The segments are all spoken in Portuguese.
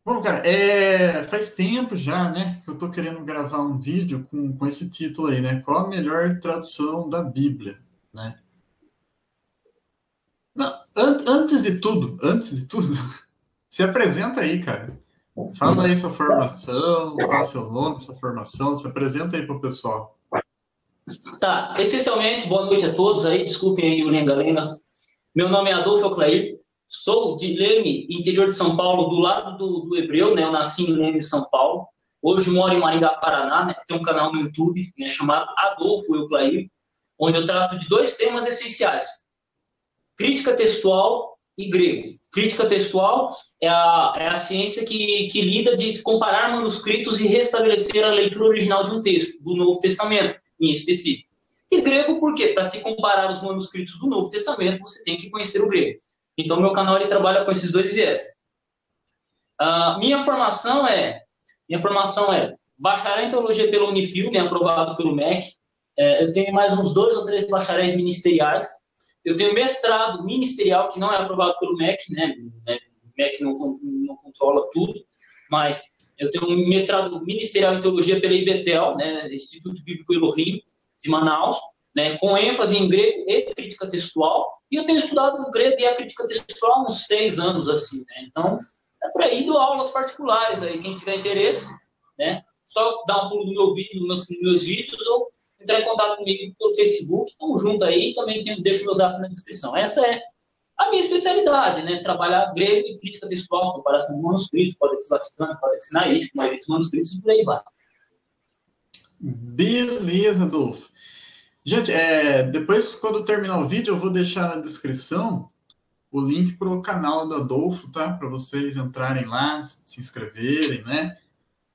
Bom, cara, faz tempo já, né, que eu tô querendo gravar um vídeo com esse título aí, né? Qual a melhor tradução da Bíblia, né? Não, antes de tudo, se apresenta aí, cara. Fala aí sua formação, qual é o seu nome, sua formação, se apresenta aí pro pessoal. Tá, essencialmente, boa noite a todos aí, desculpem aí o lenga-lenga. Meu nome é Adolfo Euclair, sou de Leme, interior de São Paulo, do lado do Hebreu, né? Eu nasci em Leme, São Paulo. Hoje moro em Maringá, Paraná, né? Tem um canal no YouTube, né, chamado Adolfo Euclair, onde eu trato de dois temas essenciais: crítica textual e grego. Crítica textual é a ciência que lida de comparar manuscritos e restabelecer a leitura original de um texto, do Novo Testamento, em específico. E grego, por quê? Para se comparar os manuscritos do Novo Testamento, você tem que conhecer o grego. Então, meu canal ele trabalha com esses dois viés. Minha formação é bacharel em teologia pela Unifil, né, aprovado pelo MEC. Eu tenho mais uns 2 ou 3 bacharéis ministeriais. Eu tenho mestrado ministerial, que não é aprovado pelo MEC, né? O MEC não controla tudo, mas eu tenho um mestrado ministerial em teologia pela IBETEL, né? Instituto Bíblico Elohim, de Manaus, né? Com ênfase em grego e crítica textual. E eu tenho estudado o grego e a crítica textual há uns 6 anos, assim, né? Então, é por aí, dou aulas particulares aí, quem tiver interesse, né? Só dá um pulo no meu vídeo, nos meus vídeos, ou entrar em contato comigo pelo Facebook, estamos juntos aí, também deixo meu zap na descrição. Essa é a minha especialidade, né? Trabalhar grego e crítica textual, comparação de manuscrito, Codex Vaticano, Codex Sinaítico, maioria dos manuscritos, e por aí vai. Beleza, Adolfo. Gente, depois, quando terminar o vídeo, eu vou deixar na descrição o link para o canal do Adolfo, tá? Para vocês entrarem lá, se inscreverem, né?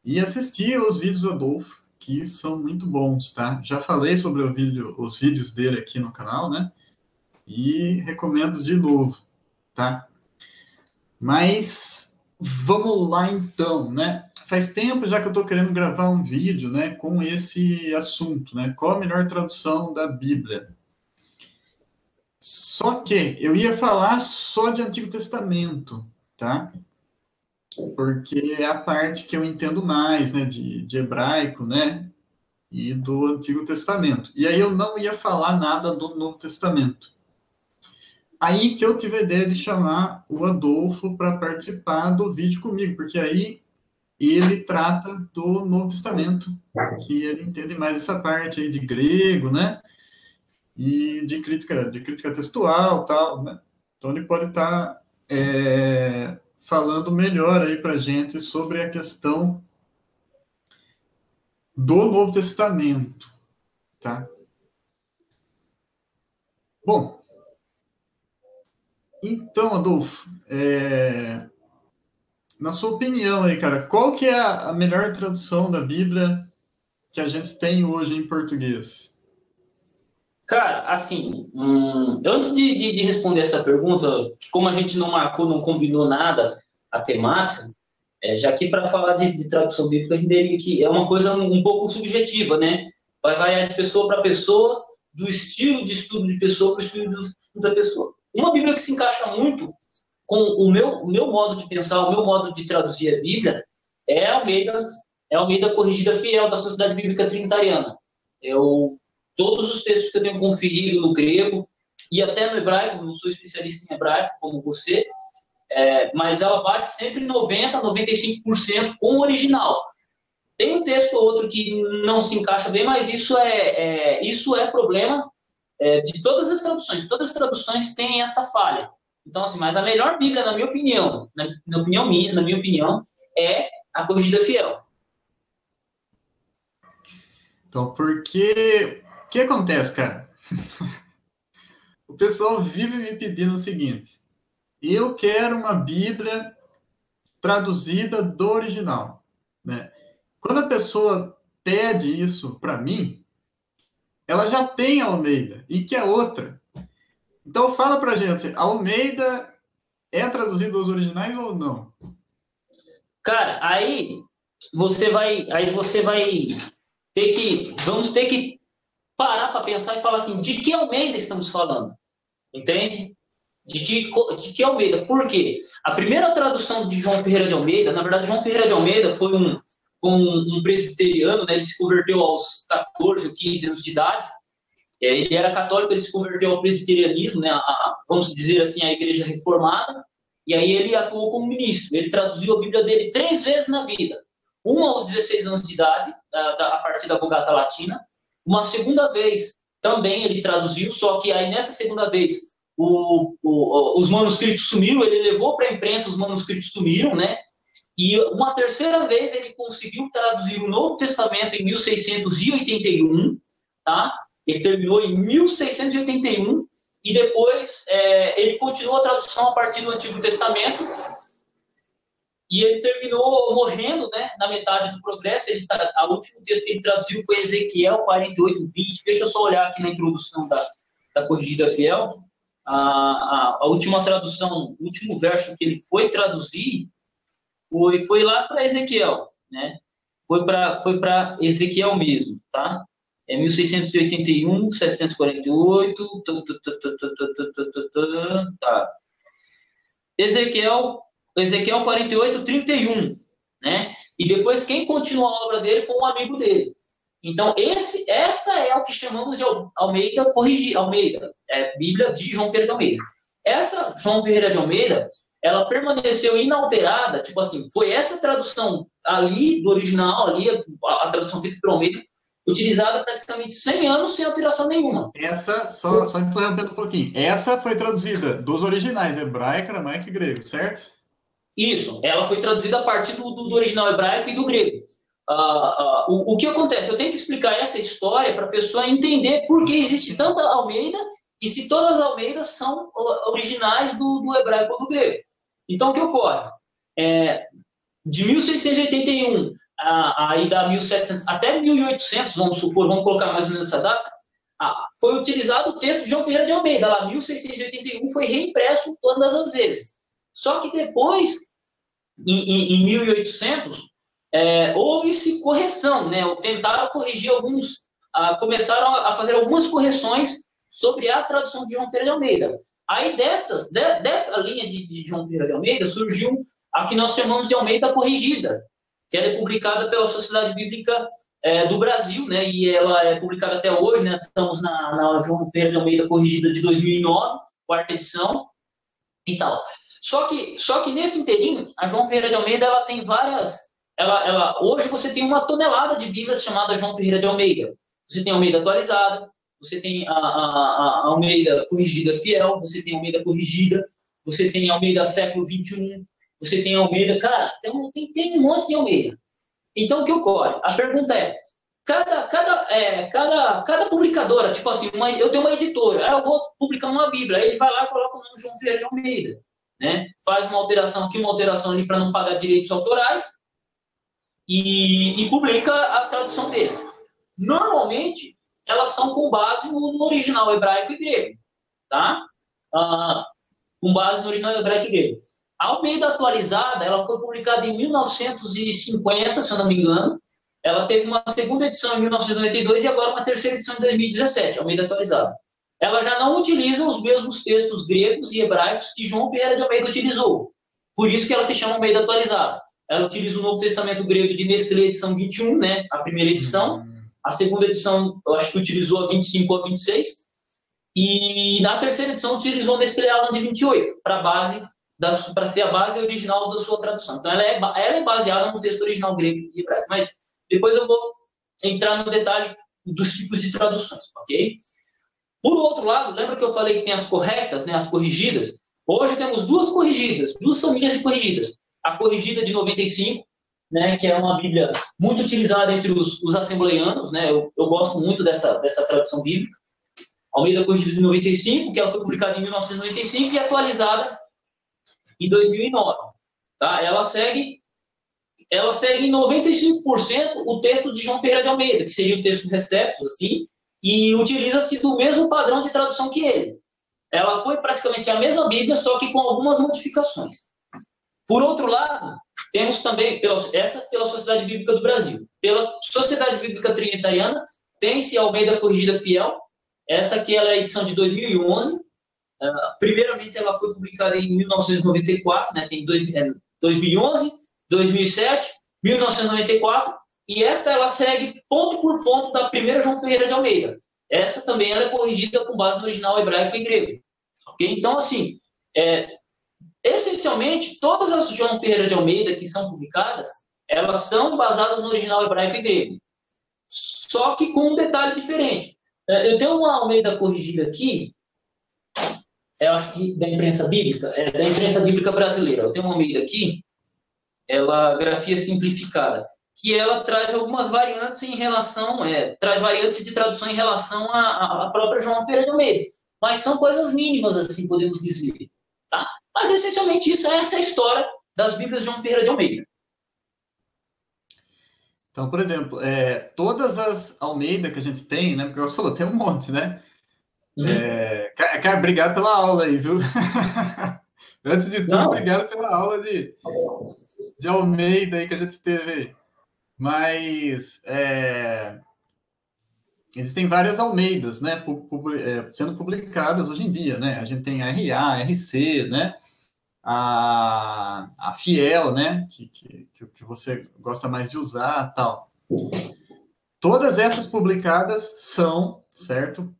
E assistir os vídeos do Adolfo, que são muito bons, tá? Já falei sobre os vídeos dele aqui no canal, né? E recomendo de novo, tá? Mas vamos lá então, né? Faz tempo já que eu estou querendo gravar um vídeo, né, com esse assunto, né? Qual a melhor tradução da Bíblia? Só que eu ia falar só de Antigo Testamento, tá? Porque é a parte que eu entendo mais, né, de hebraico, né, e do Antigo Testamento. E aí eu não ia falar nada do Novo Testamento. Aí que eu tive a ideia de chamar o Adolfo para participar do vídeo comigo, porque aí ele trata do Novo Testamento, que ele entende mais essa parte aí de grego, né, e de crítica textual, tal, né. Então ele pode estar falando melhor aí para gente sobre a questão do Novo Testamento, tá? Bom, então, Adolfo, na sua opinião aí, cara, qual que é a melhor tradução da Bíblia que a gente tem hoje em português? Cara, assim, antes de responder essa pergunta, como a gente não marcou, não combinou nada a temática, já que para falar de tradução bíblica, a gente teria que é uma coisa um pouco subjetiva, né? Vai variar de pessoa para pessoa, do estilo de estudo de pessoa para o estilo de estudo da pessoa. Uma Bíblia que se encaixa muito com o meu modo de pensar, o meu modo de traduzir a Bíblia é a Almeida Corrigida Fiel da Sociedade Bíblica Trinitariana. Eu, todos os textos que eu tenho conferido no grego e até no hebraico, não sou especialista em hebraico como você, mas ela bate sempre 90%, 95% com o original. Tem um texto ou outro que não se encaixa bem, mas isso é problema de todas as traduções. Todas as traduções têm essa falha. Então, assim, mas a melhor Bíblia, na minha opinião, na minha opinião, é a Corrigida Fiel. Então, porque o que acontece, cara? O pessoal vive me pedindo o seguinte: eu quero uma Bíblia traduzida do original, né? Quando a pessoa pede isso para mim, ela já tem a Almeida e quer outra. Então fala pra gente, a Almeida é traduzida aos originais ou não? Cara, aí você vai vamos ter que parar para pensar e falar assim, de que Almeida estamos falando? Entende? De que Almeida? Por quê? A primeira tradução de João Ferreira de Almeida, na verdade, João Ferreira de Almeida foi um presbiteriano, né? Ele se converteu aos 14 ou 15 anos de idade. Ele era católico, ele se converteu ao presbiterianismo, né? Vamos dizer assim, a igreja reformada, e aí ele atuou como ministro. Ele traduziu a Bíblia dele 3 vezes na vida. Uma aos 16 anos de idade, a partir da Vulgata Latina. Uma segunda vez também ele traduziu, só que aí nessa segunda vez os manuscritos sumiram, ele levou para a imprensa, os manuscritos sumiram, né? E uma terceira vez ele conseguiu traduzir o Novo Testamento em 1681, tá? Ele terminou em 1681 e depois ele continuou a tradução a partir do Antigo Testamento e ele terminou morrendo, né, na metade do progresso. O último texto que ele traduziu foi Ezequiel 48:20. Deixa eu só olhar aqui na introdução da Corrigida Fiel. A última tradução, o último verso que ele foi traduzir foi lá para Ezequiel, né? Foi para Ezequiel mesmo, tá? 1681, 748, tá. Ezequiel 48:31, né? E depois quem continuou a obra dele foi um amigo dele. Então, essa é o que chamamos de Almeida, Bíblia de João Ferreira de Almeida. Essa João Ferreira de Almeida, ela permaneceu inalterada, tipo assim, foi essa tradução ali, do original, ali, a tradução feita por Almeida, utilizada praticamente 100 anos sem alteração nenhuma. Essa, só interrompendo um pouquinho, essa foi traduzida dos originais, hebraico, aramaico e grego, certo? Isso, ela foi traduzida a partir do original hebraico e do grego. O que acontece? Eu tenho que explicar essa história para a pessoa entender por que existe tanta Almeida e se todas as Almeidas são originais do hebraico ou do grego. Então, o que ocorre? De 1681 aí da 1700 até 1800, vamos supor, vamos colocar mais ou menos essa data, foi utilizado o texto de João Ferreira de Almeida. Lá, 1681, foi reimpresso todas as vezes. Só que depois, em 1800, houve-se correção, né? Tentaram corrigir começaram a fazer algumas correções sobre a tradução de João Ferreira de Almeida. Aí dessa linha de João Ferreira de Almeida surgiu a que nós chamamos de Almeida Corrigida, que ela é publicada pela Sociedade Bíblica do Brasil, né? E ela é publicada até hoje, né? Estamos na João Ferreira de Almeida Corrigida de 2009, quarta edição e tal. Só que nesse inteirinho, a João Ferreira de Almeida, ela tem várias... hoje você tem uma tonelada de Bíblias chamada João Ferreira de Almeida. Você tem a Almeida Atualizada, você tem a Almeida Corrigida Fiel, você tem a Almeida Corrigida, você tem a Almeida Século XXI, você tem a Almeida... Cara, tem um monte de Almeida. Então, o que ocorre? A pergunta é, cada publicadora, tipo assim, eu tenho uma editora, eu vou publicar uma Bíblia, aí ele vai lá e coloca o nome de João Ferreira de Almeida, né? Faz uma alteração aqui, uma alteração ali para não pagar direitos autorais e publica a tradução dele. Normalmente, elas são com base no original hebraico e grego, tá? Com base no original hebraico e grego. A Almeida Atualizada, ela foi publicada em 1950, se eu não me engano. Ela teve uma segunda edição em 1992 e agora uma terceira edição em 2017, Almeida Atualizada. Ela já não utiliza os mesmos textos gregos e hebraicos que João Ferreira de Almeida utilizou. Por isso que ela se chama Almeida Atualizada. Ela utiliza o Novo Testamento grego de Nestlé, edição 21, né? A primeira edição. A segunda edição, eu acho que utilizou a 25 ou a 26. E na terceira edição utilizou a Nestlé Aland de 28, para ser a base original da sua tradução. Então, ela é baseada no texto original grego e hebraico. Mas depois eu vou entrar no detalhe dos tipos de traduções, ok? Por outro lado, lembra que eu falei que tem as corretas, né, as corrigidas? Hoje temos duas corrigidas, duas famílias de corrigidas. A corrigida de 95, né, que é uma Bíblia muito utilizada entre os assembleianos, né? Eu gosto muito dessa tradução bíblica. Almeida Corrigida de 95, que ela foi publicada em 1995 e atualizada em 2009. Tá? Ela segue em 95% o texto de João Ferreira de Almeida, que seria o texto Receptus, assim, e utiliza-se do mesmo padrão de tradução que ele. Ela foi praticamente a mesma Bíblia, só que com algumas modificações. Por outro lado, temos também, pela Sociedade Bíblica do Brasil. Pela Sociedade Bíblica Trinitariana, tem-se a Almeida Corrigida Fiel, essa aqui ela é a edição de 2011, Primeiramente, ela foi publicada em 1994, né? Tem 2011, 2007, 1994, e esta ela segue ponto por ponto da primeira João Ferreira de Almeida. Essa também ela é corrigida com base no original hebraico e grego. Okay? Então, assim, essencialmente, todas as João Ferreira de Almeida que são publicadas, elas são basadas no original hebraico e grego. Só que com um detalhe diferente. Eu tenho uma Almeida corrigida aqui, eu acho que da imprensa bíblica, da imprensa bíblica brasileira. Eu tenho uma Almeida aqui, ela grafia simplificada, que ela traz algumas variantes em relação, traz variantes de tradução em relação à própria João Ferreira de Almeida. Mas são coisas mínimas, assim, podemos dizer. Tá? Mas, essencialmente, essa é a história das Bíblias de João Ferreira de Almeida. Então, por exemplo, todas as Almeida que a gente tem, né? Porque você falou, tem um monte, né? Uhum. Cara, obrigado pela aula aí, viu? Antes de tudo, obrigado pela aula de Almeida aí que a gente teve. Mas existem várias Almeidas, né? Sendo publicadas hoje em dia, né? A gente tem a RA, RC, né? A Fiel, né? Que você gosta mais de usar, tal. Todas essas publicadas são, certo?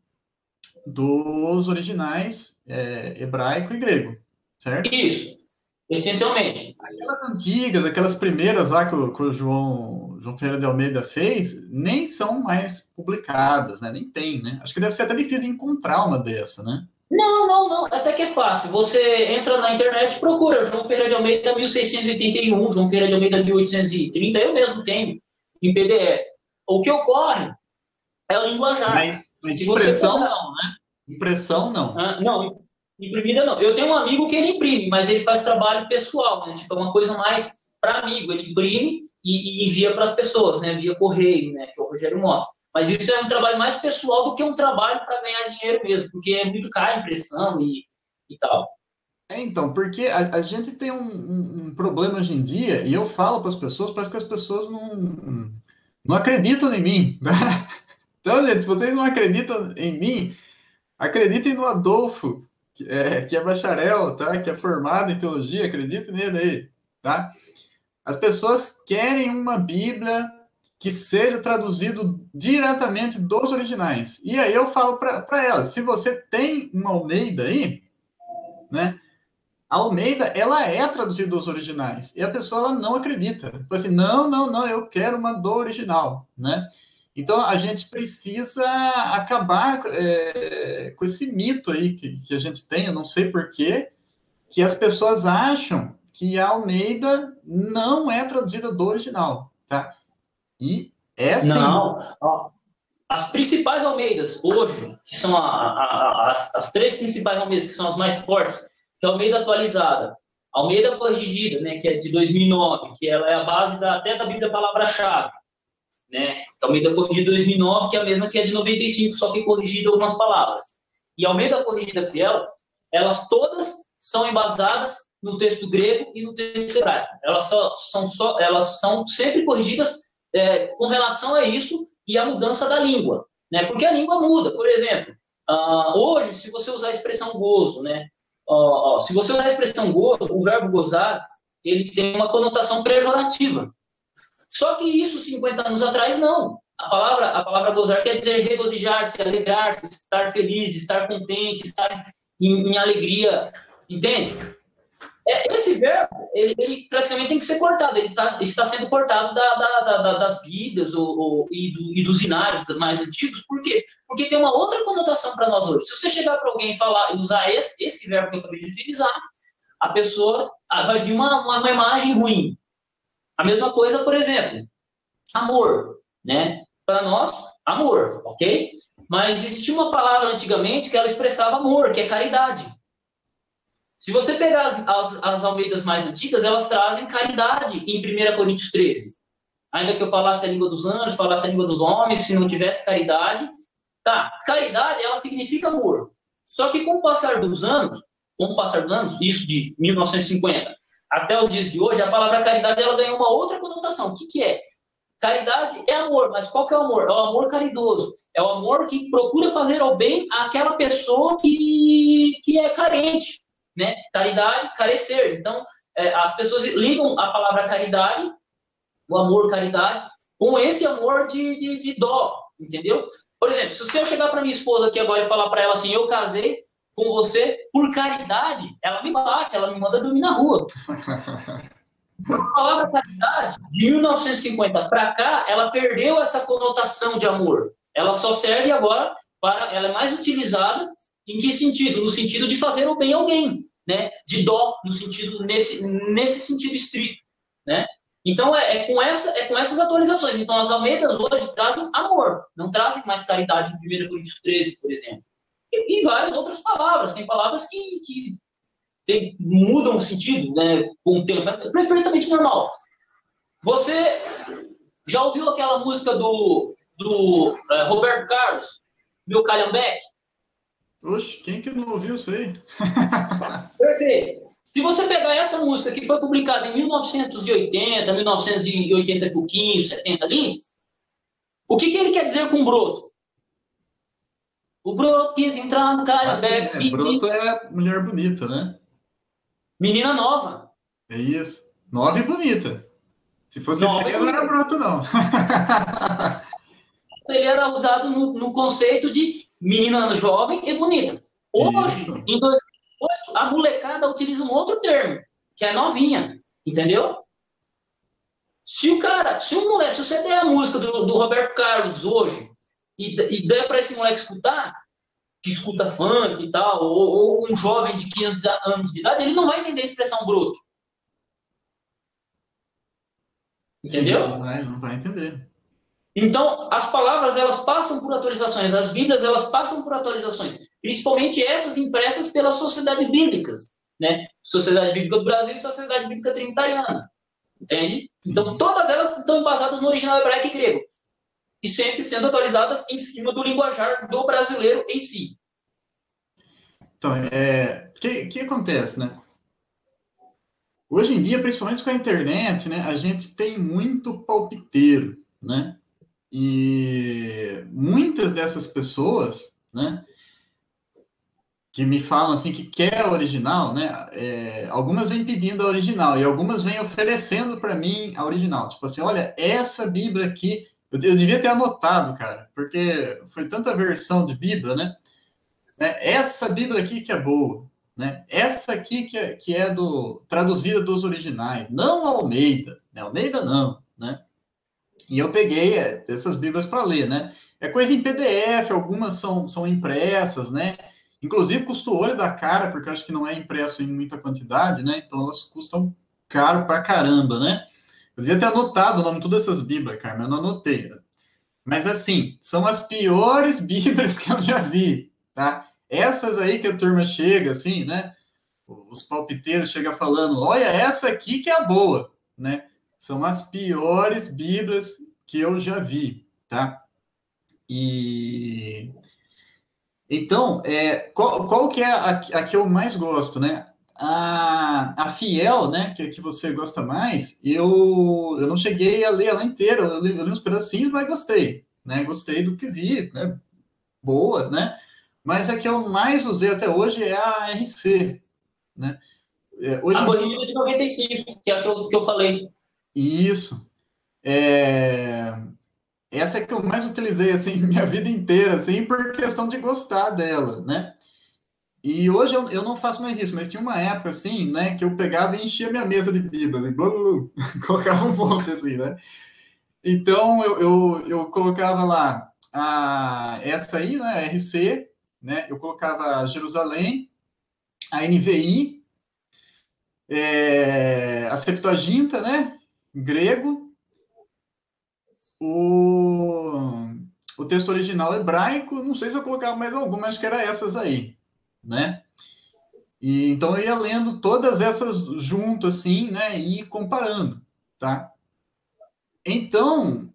Dos originais hebraico e grego, certo? Isso, essencialmente. Aquelas antigas, aquelas primeiras lá que o João Ferreira de Almeida fez, nem são mais publicadas, né? Nem tem, né? Acho que deve ser até difícil de encontrar uma dessa, né? Não, até que é fácil. Você entra na internet e procura João Ferreira de Almeida 1681, João Ferreira de Almeida 1830, eu mesmo tenho em PDF. O que ocorre é o linguajar. Mas impressão não, né? Impressão não. Não, imprimida não. Eu tenho um amigo que ele imprime, mas ele faz trabalho pessoal, né? Tipo, é uma coisa mais para amigo. Ele imprime e envia para as pessoas, né? Via correio, né? Que é o Rogério Mota. Mas isso é um trabalho mais pessoal do que um trabalho para ganhar dinheiro mesmo, porque é muito caro a impressão e tal. Então, porque a gente tem um problema hoje em dia, e eu falo para as pessoas, parece que as pessoas não acreditam em mim. Né? Então, gente, se vocês não acreditam em mim, acreditem no Adolfo, que é bacharel, tá? Que é formado em teologia, acreditem nele aí, tá? As pessoas querem uma Bíblia que seja traduzido diretamente dos originais. E aí eu falo para elas, se você tem uma Almeida aí, né? A Almeida, ela é traduzida dos originais. E a pessoa ela não acredita. Tipo assim, não, eu quero uma do original, né? Então, a gente precisa acabar com esse mito aí que a gente tem, eu não sei porquê, que as pessoas acham que a Almeida não é traduzida do original, tá? E sim. Não. As principais Almeidas hoje, que são as três principais Almeidas, que são as mais fortes, que é a Almeida atualizada, a Almeida corrigida, né, que é de 2009, que ela é a base até da Bíblia Palavra-Chave, né? A Almeida corrigida de 2009, que é a mesma que a de 95, só que corrigida algumas palavras. E a Almeida corrigida fiel, elas todas são embasadas no texto grego e no texto hebraico. Elas são sempre corrigidas com relação a isso e a mudança da língua, né? Porque a língua muda. Por exemplo, hoje, se você usar a expressão gozo, né? Se você usar a expressão gozo, o verbo gozar, ele tem uma conotação pejorativa. Só que isso, 50 anos atrás, não. A palavra gozar quer dizer regozijar-se, alegrar-se, estar feliz, estar contente, estar em alegria, entende? Esse verbo, ele praticamente tem que ser cortado, ele está sendo cortado das Bíblias e dos inários mais antigos. Por quê? Porque tem uma outra conotação para nós hoje. Se você chegar para alguém e falar, usar esse verbo que eu acabei de utilizar, a pessoa vai vir uma imagem ruim. A mesma coisa, por exemplo, amor, né? Para nós, amor, ok? Mas existia uma palavra antigamente que ela expressava amor, que é caridade. Se você pegar as Almeidas mais antigas, elas trazem caridade em 1 Coríntios 13. Ainda que eu falasse a língua dos anjos, falasse a língua dos homens, se não tivesse caridade, tá? Caridade, ela significa amor. Só que com o passar dos anos, isso de 1950 até os dias de hoje, a palavra caridade ela ganhou uma outra conotação. O que é? Caridade é amor, mas qual que é o amor? É o amor caridoso. É o amor que procura fazer o bem àquela pessoa que é carente, né? Caridade, carecer. Então, as pessoas ligam a palavra caridade, o amor caridade, com esse amor de dó, entendeu? Por exemplo, se eu chegar para minha esposa aqui agora e falar para ela assim, eu casei com você por caridade, ela me bate, ela me manda dormir na rua. A palavra caridade, de 1950 para cá, ela perdeu essa conotação de amor. Ela só serve agora para... Ela é mais utilizada em que sentido? No sentido de fazer o bem a alguém, né? De dó, no sentido, nesse sentido estrito, né? Então, com essas atualizações. Então, as Almeidas hoje trazem amor, não trazem mais caridade em 1 Coríntios 13, por exemplo. E várias outras palavras. Tem palavras que mudam o sentido, né, com o tempo. É perfeitamente normal. Você já ouviu aquela música do Roberto Carlos, Meu Calhambeque? Oxe, quem que não ouviu isso aí? Perfeito. Se você pegar essa música que foi publicada em 1980, 1980 e pouquinho, 70 ali, o que ele quer dizer com broto? O broto quis entrar no Calhambeque. Broto é mulher bonita, né? Menina nova. É isso. Nova e bonita. Se fosse feia, não era broto, não. Ele era usado no conceito de menina jovem e bonita. Hoje, em 2008, a molecada utiliza um outro termo, que é novinha. Entendeu? Se você der a música do Roberto Carlos hoje e der para esse moleque escutar, que escuta funk e tal, ou um jovem de 15 anos de idade, ele não vai entender a expressão broto. Entendeu? Sim, não vai entender. Então, as palavras, elas passam por atualizações, as Bíblias, elas passam por atualizações, principalmente essas impressas pelas sociedades bíblicas, né? Sociedade Bíblica do Brasil e Sociedade Bíblica Trinitariana, entende? Então, todas elas estão embasadas no original hebraico e grego, e sempre sendo atualizadas em cima do linguajar do brasileiro em si. Então, que acontece, né? Hoje em dia, principalmente com a internet, né, a gente tem muito palpiteiro, né? E muitas dessas pessoas, né, que me falam assim que quer a original, né, algumas vêm pedindo a original e algumas vêm oferecendo para mim a original. Tipo assim, olha, essa Bíblia aqui, eu devia ter anotado, cara, porque foi tanta versão de Bíblia, né? Essa Bíblia aqui que é boa, né? Essa aqui que é traduzida dos originais, não Almeida, né? Almeida não, né? E eu peguei essas Bíblias para ler, né? É coisa em PDF, algumas são impressas, né? Inclusive custa o olho da cara, porque eu acho que não é impresso em muita quantidade, né? Então elas custam caro pra caramba, né? Eu devia ter anotado o nome de todas essas Bíblias, cara, mas eu não anotei. Né? Mas assim, são as piores Bíblias que eu já vi, tá? Essas aí que a turma chega, assim, né? Os palpiteiros chegam falando, olha, essa aqui que é a boa, né? São as piores Bíblias que eu já vi, tá? E... Então, qual que é a que eu mais gosto, né? A Fiel, né, que você gosta mais, eu não cheguei a ler ela inteira, eu li uns pedacinhos, mas gostei, né? Gostei do que vi, né? Boa, né? Mas a que eu mais usei até hoje é a RC, né? Hoje a corrigida de 95, que é a que eu falei. Isso. Essa é que eu mais utilizei, assim, minha vida inteira, assim, por questão de gostar dela, né? E hoje eu não faço mais isso, mas tinha uma época, assim, né, que eu pegava e enchia minha mesa de Bíblia, e blá, blá, blá, colocava um monte, assim, né? Então, eu colocava lá essa aí, né, a RC, né? Eu colocava Jerusalém, a NVI, a Septuaginta, né? Grego, o texto original hebraico, não sei se eu colocava mais alguma, acho que era essas aí, né? E então eu ia lendo todas essas junto, assim, né? E comparando, tá? Então,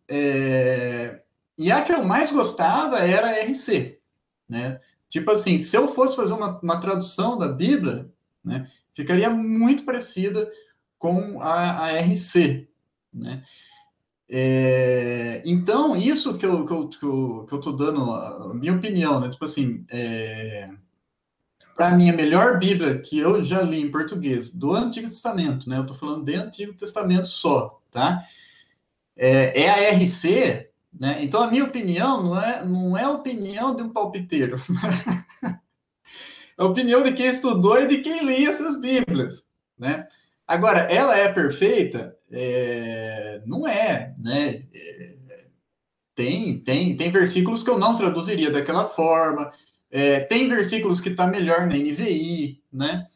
e a que eu mais gostava era a RC, né? Tipo assim, se eu fosse fazer uma tradução da Bíblia, né? Ficaria muito parecida com a RC, né? Então, isso que eu tô dando a minha opinião, né? Tipo assim, para mim, a melhor Bíblia que eu já li em português do Antigo Testamento, né? Eu tô falando de Antigo Testamento só, tá? É a RC, né? Então, a minha opinião não é a opinião de um palpiteiro. É a opinião de quem estudou e de quem lê essas Bíblias, né? Agora, ela é perfeita? Não é, né? Tem versículos que eu não traduziria daquela forma. Tem versículos que está melhor na NVI, né?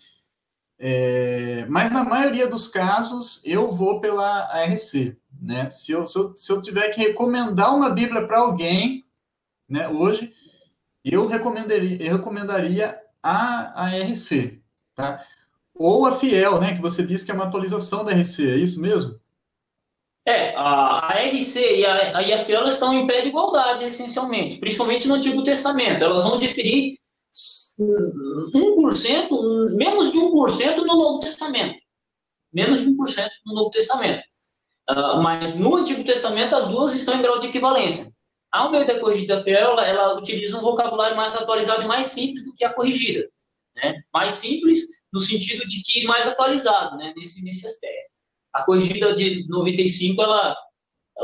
Mas na maioria dos casos eu vou pela ARC, né? Se eu tiver que recomendar uma Bíblia para alguém, né, hoje, eu recomendaria a ARC, tá? Ou a Fiel, né? Que você disse que é uma atualização da RC, é isso mesmo? A RC e a FIEL estão em pé de igualdade, essencialmente, principalmente no Antigo Testamento. Elas vão diferir 1%, menos de 1% no Novo Testamento. Menos de 1% no Novo Testamento. Mas no Antigo Testamento, as duas estão em grau de equivalência. A Almeida Corrigida Fiel, ela utiliza um vocabulário mais atualizado e mais simples do que a corrigida. Né? Mais simples no sentido de que mais atualizado, né? nesse aspecto. A corrigida de 95, ela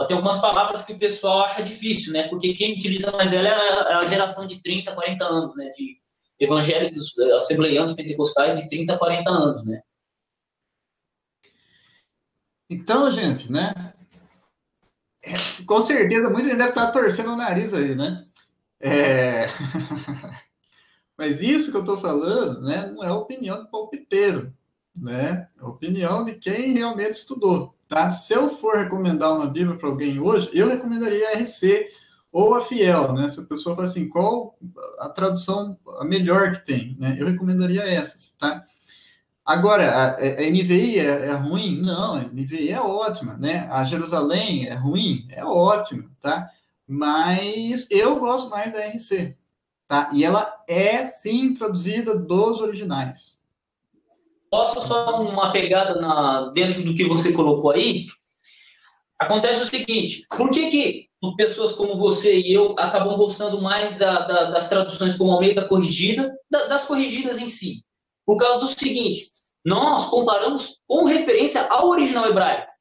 tem algumas palavras que o pessoal acha difícil, né? Porque quem utiliza mais ela é a geração de 30, 40 anos, né? De evangélicos, assembleianos, pentecostais de 30, 40 anos, né? Então, gente, né? Com certeza, muita gente deve estar torcendo o nariz aí, né? É... Mas isso que eu estou falando, né, não é opinião do palpiteiro, né? É opinião de quem realmente estudou, tá? Se eu for recomendar uma Bíblia para alguém hoje, eu recomendaria a RC ou a Fiel, né? Se a pessoa fala assim, qual a tradução a melhor que tem, né? Eu recomendaria essas, tá? Agora, a NVI é ruim? Não, a NVI é ótima, né? A Jerusalém é ruim? É ótima, tá? Mas eu gosto mais da RC, tá? E ela é, sim, traduzida dos originais. Posso só uma pegada dentro do que você colocou aí? Acontece o seguinte, por que pessoas como você e eu acabam gostando mais das traduções como Almeida Corrigida, das corrigidas em si? Por causa do seguinte, nós comparamos com referência ao original hebraico.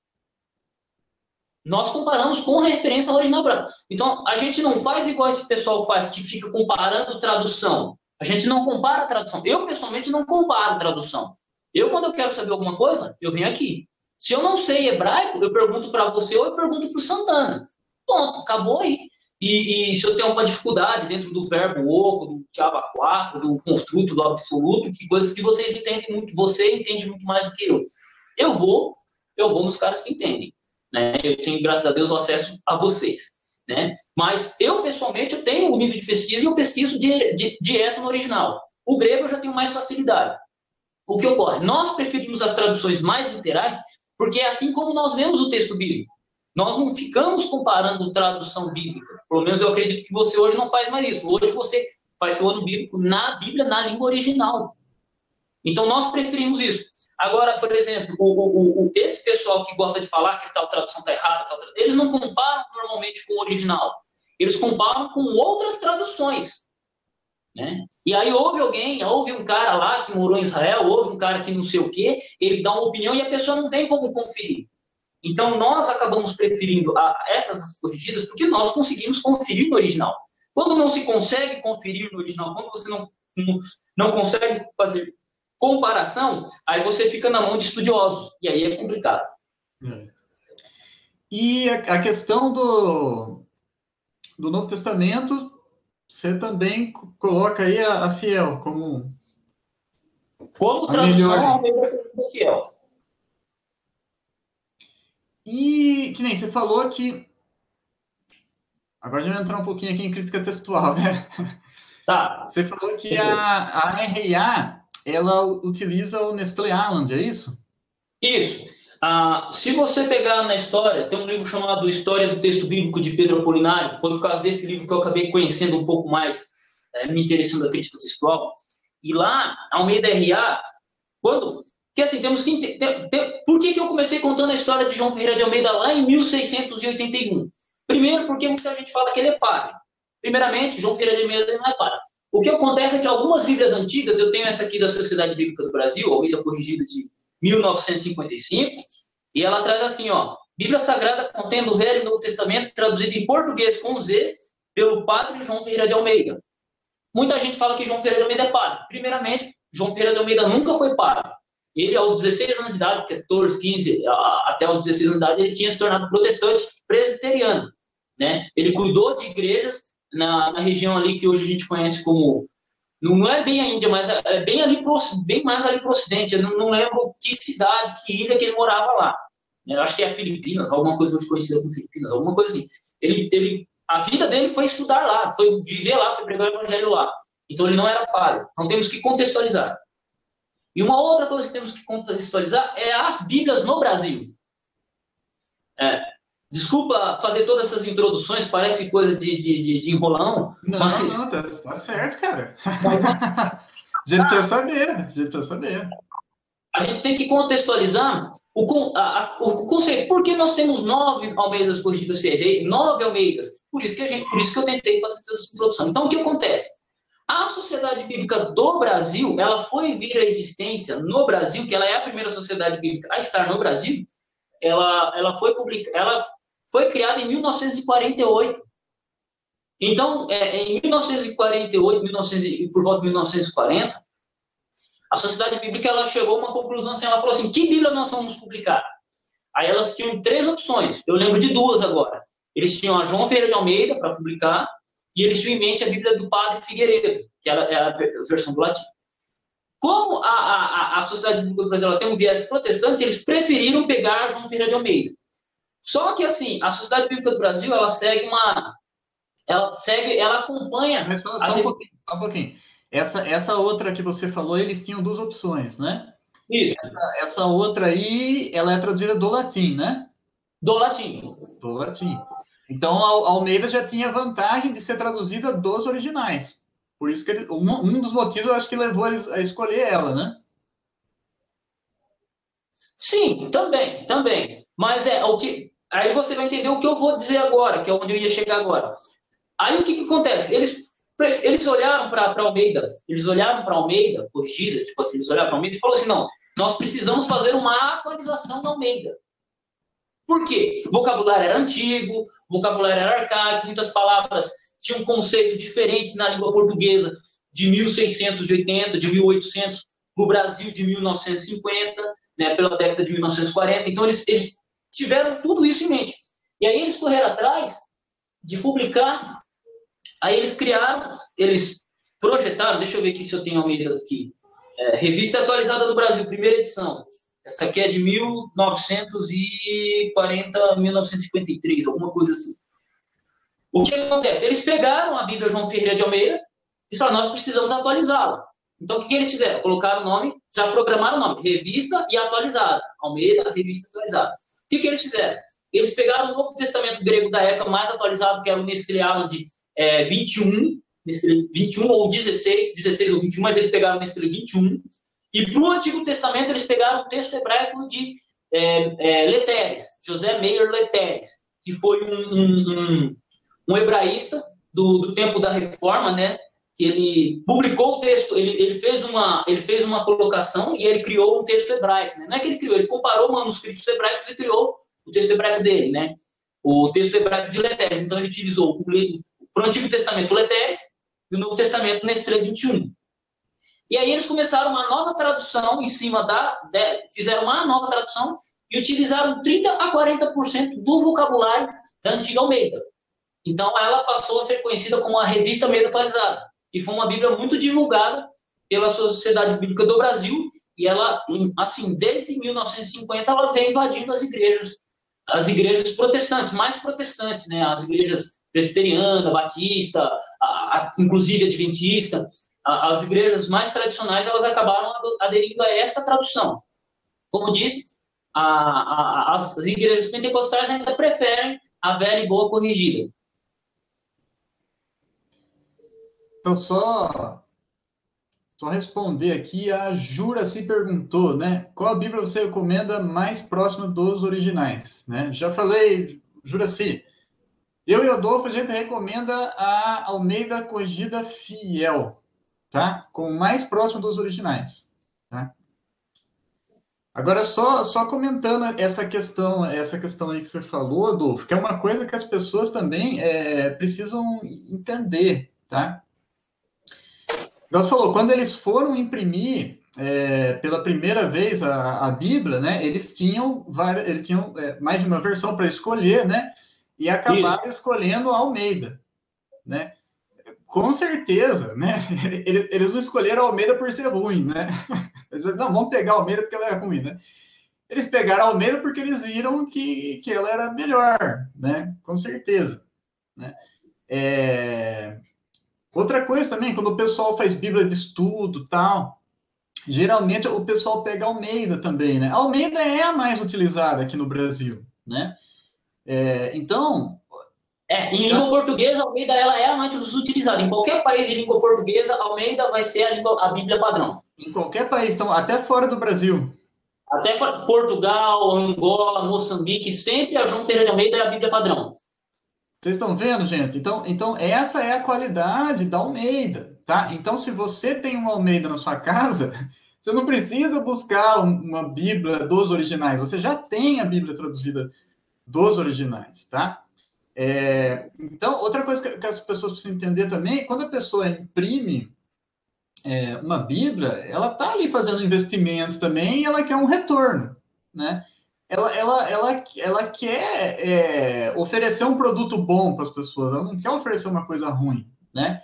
Nós comparamos com referência ao original hebraico. Então, a gente não faz igual esse pessoal faz, que fica comparando tradução. A gente não compara a tradução. Eu, pessoalmente, não comparo tradução. Quando eu quero saber alguma coisa, eu venho aqui. Se eu não sei hebraico, eu pergunto para você ou eu pergunto para o Santana. Pronto, acabou aí. E se eu tenho alguma dificuldade dentro do verbo oco, do Java 4, do construto, do absoluto, que coisas que vocês entendem muito, você entende muito mais do que eu. Eu vou nos caras que entendem. Né? Eu tenho, graças a Deus, o acesso a vocês. Né? Mas eu, pessoalmente, eu tenho um nível de pesquisa e eu pesquiso direto no original. O grego eu já tenho mais facilidade. O que ocorre? Nós preferimos as traduções mais literais porque é assim como nós lemos o texto bíblico. Nós não ficamos comparando tradução bíblica. Pelo menos eu acredito que você hoje não faz mais isso. Hoje você faz seu ano bíblico na Bíblia, na língua original. Então nós preferimos isso. Agora, por exemplo, esse pessoal que gosta de falar que tal tradução está errada, eles não comparam normalmente com o original. Eles comparam com outras traduções. Né? E aí houve um cara lá que morou em Israel, houve um cara que não sei o quê, ele dá uma opinião e a pessoa não tem como conferir. Então, nós acabamos preferindo essas corrigidas porque nós conseguimos conferir no original. Quando não se consegue conferir no original, quando você não consegue fazer comparação, aí você fica na mão de estudiosos, e aí é complicado. E a questão do Novo Testamento, você também coloca aí a Fiel como tradução, a Fiel. E que nem você falou que... Agora já vai entrar um pouquinho aqui em crítica textual, né? Tá. Você falou que a RA, ela utiliza o Nestlé Island, é isso? Isso. Se você pegar na história, tem um livro chamado História do Texto Bíblico de Pedro Apolinário, foi por causa desse livro que eu acabei conhecendo um pouco mais, me interessando da crítica textual, e lá, Almeida RA, quando que assim, temos que por que eu comecei contando a história de João Ferreira de Almeida lá em 1681? Primeiro, porque muita gente fala que ele é padre. Primeiramente, João Ferreira de Almeida não é padre. O que acontece é que algumas Bíblias antigas, eu tenho essa aqui da Sociedade Bíblica do Brasil, Almeida Corrigida de 1955, e ela traz assim, ó, Bíblia Sagrada contendo o Velho e Novo Testamento, traduzido em português com Z, pelo padre João Ferreira de Almeida. Muita gente fala que João Ferreira de Almeida é padre. Primeiramente, João Ferreira de Almeida nunca foi padre. Ele, aos 16 anos de idade, 14, 15, até os 16 anos de idade, ele tinha se tornado protestante presbiteriano, né? Ele cuidou de igrejas na região ali que hoje a gente conhece como... Não é bem a Índia, mas é bem, bem mais ali para o ocidente. Eu não lembro que cidade, que ilha que ele morava lá. Eu acho que é Filipinas, alguma coisa hoje conhecida como Filipinas, alguma coisa assim. A vida dele foi estudar lá, foi viver lá, foi pregar o evangelho lá. Então ele não era padre. Então temos que contextualizar. E uma outra coisa que temos que contextualizar é as Bíblias no Brasil. Desculpa fazer todas essas introduções, parece coisa de enrolão. Não, mas... não, tá certo, cara. A gente quer saber. A gente tem que contextualizar o conceito. Por que nós temos 9 Almeidas corrigidas fiéis? 9 Almeidas. Por isso que eu tentei fazer essa introdução. Então, o que acontece? A Sociedade Bíblica do Brasil, ela foi vir à existência no Brasil, que ela é a primeira sociedade bíblica a estar no Brasil. Ela foi criada em 1948. Então, em 1948, por volta de 1940, a Sociedade Bíblica ela chegou a uma conclusão assim, ela falou assim, que Bíblia nós vamos publicar? Aí elas tinham 3 opções, eu lembro de 2 agora. Eles tinham a João Ferreira de Almeida para publicar, e eles tinham em mente a Bíblia do Padre Figueiredo, que era a versão do latim. Como a Sociedade Bíblica do Brasil ela tem um viés protestante, eles preferiram pegar a João Ferreira de Almeida. Só que assim, a Sociedade Bíblica do Brasil ela acompanha... Mas só um pouquinho. Essa outra que você falou, eles tinham 2 opções, né? Isso. Essa outra aí, ela é traduzida do latim, né? Do latim. Do latim. Então, a Almeida já tinha vantagem de ser traduzida dos originais. Por isso que um dos motivos, eu acho que levou eles a escolher ela, né? Sim, também. Mas aí você vai entender o que eu vou dizer agora, que é onde eu ia chegar agora. Aí o que acontece? Eles olharam para Almeida, corrigida, tipo assim, eles olharam para Almeida e falaram assim, não, nós precisamos fazer uma atualização da Almeida. Por quê? O vocabulário era antigo, o vocabulário era arcaico, muitas palavras tinham um conceito diferente na língua portuguesa de 1680, de 1800, no Brasil de 1950, né, pela década de 1940. Então, eles tiveram tudo isso em mente. E aí eles correram atrás de publicar. Aí eles projetaram, deixa eu ver aqui se eu tenho a medida aqui, Revista Atualizada do Brasil, primeira edição. Essa aqui é de 1940, 1953, alguma coisa assim. O que acontece? Eles pegaram a Bíblia João Ferreira de Almeida e falaram, nós precisamos atualizá-la. Então, o que eles fizeram? Colocaram o nome, já programaram o nome, Revista e Atualizada. Almeida, Revista Atualizada. O que eles fizeram? Eles pegaram o Novo Testamento grego da época mais atualizado, que era o Nestlé Aland 21 ou 16 ou 21, mas eles pegaram o Nestlé 21. E para o Antigo Testamento, eles pegaram o texto hebraico de Leteres, José Meir Leteres, que foi um hebraísta do tempo da Reforma, né? Que ele publicou o texto, ele fez uma colocação e ele criou um texto hebraico. Né? Não é que ele criou, ele comparou manuscritos hebraicos e criou o texto hebraico dele, né? O texto hebraico de Leteres. Então, ele utilizou para o Antigo Testamento Leteres e o Novo Testamento Nestlé 21. E aí eles começaram uma nova tradução em cima fizeram uma nova tradução e utilizaram 30 a 40% do vocabulário da antiga Almeida. Então, ela passou a ser conhecida como a Revista Almeida Atualizada. E foi uma Bíblia muito divulgada pela Sociedade Bíblica do Brasil. E ela, assim, desde 1950, ela vem invadindo as igrejas protestantes, mais protestantes, né? As igrejas presbiteriana, batista, inclusive adventista. As igrejas mais tradicionais, elas acabaram aderindo a esta tradução. Como disse, as igrejas pentecostais ainda preferem a velha e boa corrigida. Então, só Só responder aqui, a Jura se perguntou, né? Qual a Bíblia você recomenda mais próxima dos originais, né? Já falei, Juraci. Eu e o Adolfo, a gente recomenda a Almeida Corrigida Fiel, tá? Com mais próximo dos originais, tá? Agora, só comentando essa questão aí que você falou, Adolfo, que é uma coisa que as pessoas também precisam entender, tá? Você falou, quando eles foram imprimir pela primeira vez a Bíblia, né? Eles tinham mais de uma versão para escolher, né? E Isso. acabaram escolhendo a Almeida, né? Com certeza, né? Eles não escolheram a Almeida por ser ruim, né? Eles não, vamos pegar a Almeida porque ela é ruim, né? Eles pegaram a Almeida porque eles viram que ela era melhor, né? Com certeza, né? Outra coisa também, quando o pessoal faz Bíblia de estudo tal, geralmente o pessoal pega a Almeida também, né? A Almeida é a mais utilizada aqui no Brasil, né? Então, Em língua portuguesa, a Almeida ela é a mais utilizada. Em qualquer país de língua portuguesa, a Almeida vai ser a Bíblia padrão. em qualquer país, então, até fora do Brasil. Até Portugal, Angola, Moçambique, sempre a João Ferreira de Almeida é a Bíblia padrão. Vocês estão vendo, gente? Então, essa é a qualidade da Almeida, tá? Então, se você tem uma Almeida na sua casa, você não precisa buscar uma Bíblia dos originais. Você já tem a Bíblia traduzida dos originais, tá? Então, outra coisa que as pessoas precisam entender também, quando a pessoa imprime uma Bíblia, ela está ali fazendo investimento também e ela quer um retorno, né? Ela quer oferecer um produto bom para as pessoas, ela não quer oferecer uma coisa ruim, né?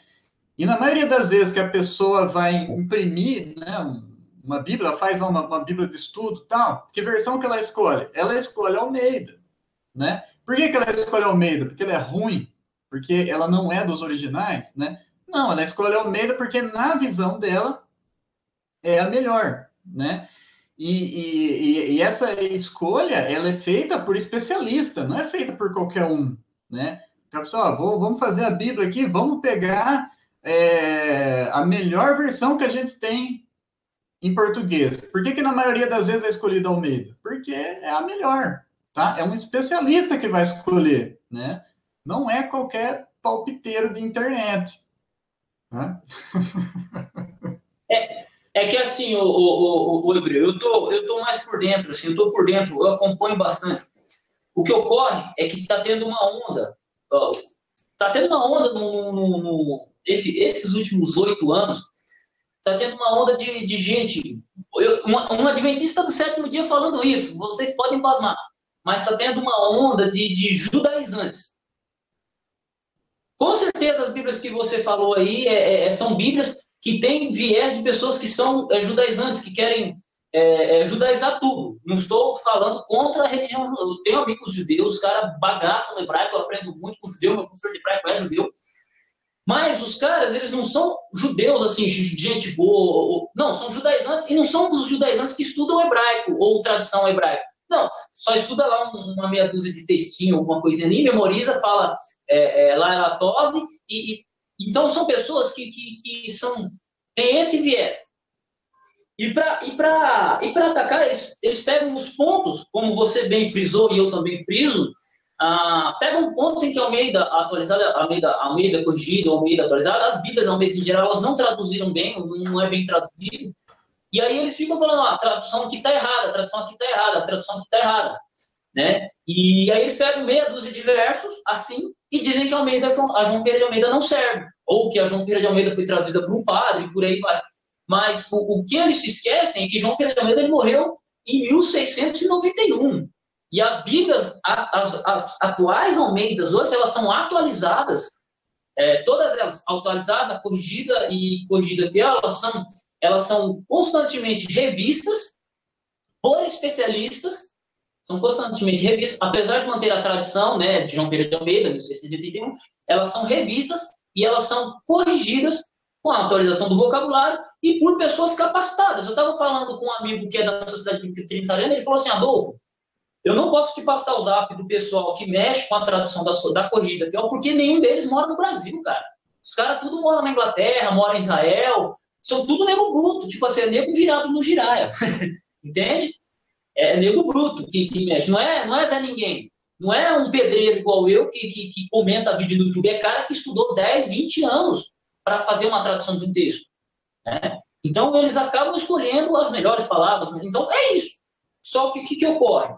E na maioria das vezes que a pessoa vai imprimir, né, uma Bíblia, faz uma Bíblia de estudo, tal, que versão que ela escolhe? Ela escolhe Almeida, né? Por que ela escolhe Almeida? Porque ela é ruim? Porque ela não é dos originais, né? Não, ela escolhe Almeida porque na visão dela é a melhor, né? E essa escolha, ela é feita por especialista, não é feita por qualquer um, né? Pessoal, vamos fazer a Bíblia aqui, vamos pegar a melhor versão que a gente tem em português. Por que na maioria das vezes é escolhida Almeida? Porque é a melhor, tá? É um especialista que vai escolher, né? Não é qualquer palpiteiro de internet. Né? É que assim, o Hebreu, eu tô mais por dentro, assim, eu tô por dentro, eu acompanho bastante. O que ocorre é que está tendo uma onda, está tendo uma onda esses últimos 8 anos, está tendo uma onda de gente, um adventista do sétimo dia falando isso, vocês podem pasmar, mas está tendo uma onda de judaizantes. Com certeza as Bíblias que você falou aí são Bíblias que têm viés de pessoas que são judaizantes, que querem judaizar tudo. Não estou falando contra a religião. Eu tenho amigos judeus, os caras bagaçam hebraico, eu aprendo muito com judeu, meu professor de hebraico é judeu. Mas os caras, eles não são judeus, assim, gente boa. Não, são judaizantes, e não são os judaizantes que estudam hebraico ou tradição hebraica. Não, só estuda lá uma meia dúzia de textinho, alguma coisinha ali, memoriza, fala lá ela Tov, então são pessoas que têm esse viés. E para atacar, eles pegam os pontos, como você bem frisou e eu também friso, pegam pontos em que a Almeida atualizada, Almeida corrigida, Almeida atualizada, as Bíblias Almeida em geral, elas não traduziram bem, não é bem traduzido, e aí eles ficam falando, a tradução aqui está errada, a tradução aqui está errada, a tradução aqui está errada, né? E aí eles pegam meia dúzia de versos, assim, e dizem que a João Ferreira de Almeida não serve, ou que a João Ferreira de Almeida foi traduzida por um padre, e por aí vai. Mas o que eles se esquecem é que João Ferreira de Almeida ele morreu em 1691. E as Bíblias, as atuais Almeidas hoje, elas são atualizadas, todas elas, atualizada, corrigida e corrigida fiel, elas são constantemente revistas por especialistas, são constantemente revistas, apesar de manter a tradição, né, de João Ferreira de Almeida, 1681, elas são revistas e elas são corrigidas com a atualização do vocabulário e por pessoas capacitadas. Eu estava falando com um amigo que é da Sociedade Bíblica Trinitariana, ele falou assim, Adolfo, eu não posso te passar o zap do pessoal que mexe com a tradução da corrigida fiel, porque nenhum deles mora no Brasil, cara. Os caras tudo moram na Inglaterra, moram em Israel, são tudo nego bruto, tipo assim, é nego virado no giraia, entende? É nego bruto que mexe, não é Zé Ninguém. Não é um pedreiro igual eu que comenta vídeo no YouTube, é cara que estudou 10, 20 anos para fazer uma tradução de um texto. Né? Então, eles acabam escolhendo as melhores palavras. Então, é isso. Só que o que ocorre?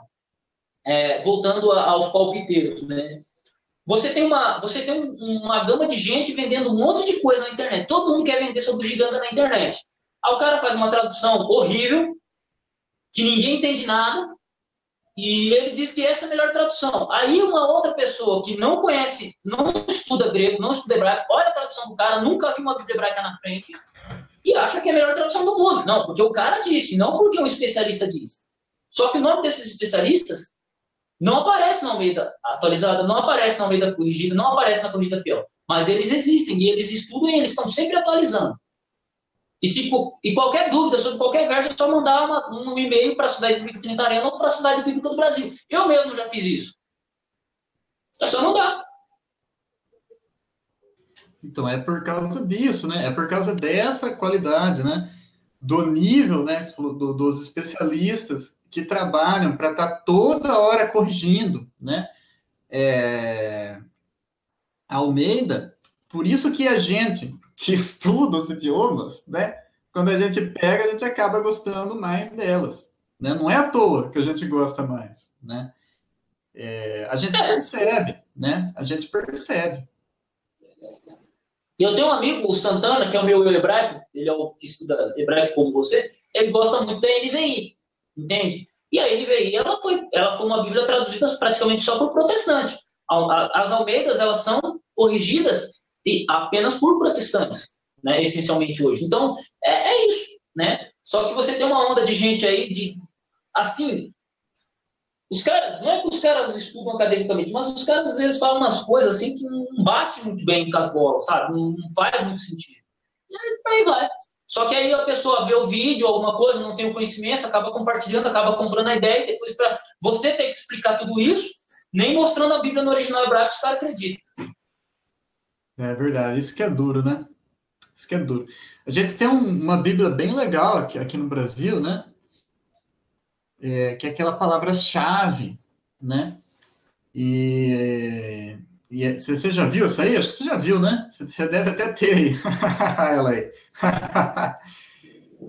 Voltando aos palpiteiros, né? Você tem uma gama de gente vendendo um monte de coisa na internet. Todo mundo quer vender sobre o gigante na internet. Aí o cara faz uma tradução horrível, que ninguém entende nada, e ele diz que essa é a melhor tradução. Aí uma outra pessoa que não conhece, não estuda grego, não estuda hebraico, olha a tradução do cara, nunca viu uma Bíblia hebraica na frente, e acha que é a melhor tradução do mundo. Não, porque o cara disse, não porque o especialista disse. Só que o nome desses especialistas não aparece na Almeida atualizada, não aparece na Almeida corrigida, não aparece na corrigida fiel. Mas eles existem, e eles estudam e eles estão sempre atualizando. E qualquer dúvida sobre qualquer verso, é só mandar um e-mail para a Sociedade Bíblica Trinitariana ou para a Sociedade Bíblica do Brasil. Eu mesmo já fiz isso. É só mandar. Então, é por causa disso, né? É por causa dessa qualidade, né? Do nível, né? Dos especialistas que trabalham para estar toda hora corrigindo, né? Almeida, por isso que a gente que estuda os idiomas, né? Quando a gente pega, a gente acaba gostando mais delas, né? Não é à toa que a gente gosta mais, né? A gente percebe, né? A gente percebe. Eu tenho um amigo, o Santana, que é o meu hebraico, ele é o que estuda hebraico como você, ele gosta muito da NVI, entende? E a NVI, ela foi uma Bíblia traduzida praticamente só por protestante. As Almeidas, elas são corrigidas apenas por protestantes, né, essencialmente hoje. Então, é isso, né? Só que você tem uma onda de gente aí, assim, os caras, não é que os caras estudam academicamente, mas os caras às vezes falam umas coisas assim que não bate muito bem com as bolas, sabe? Não faz muito sentido. E aí vai. Só que aí a pessoa vê o vídeo, alguma coisa, não tem o conhecimento, acaba compartilhando, acaba comprando a ideia, e depois para você ter que explicar tudo isso, nem mostrando a Bíblia no original hebraico, os caras acreditam. É verdade, isso que é duro, né? Isso que é duro. A gente tem uma Bíblia bem legal aqui no Brasil, né? Que é aquela palavra-chave, né? Você já viu isso aí? Acho que você já viu, né? Você deve até ter aí. Ela aí.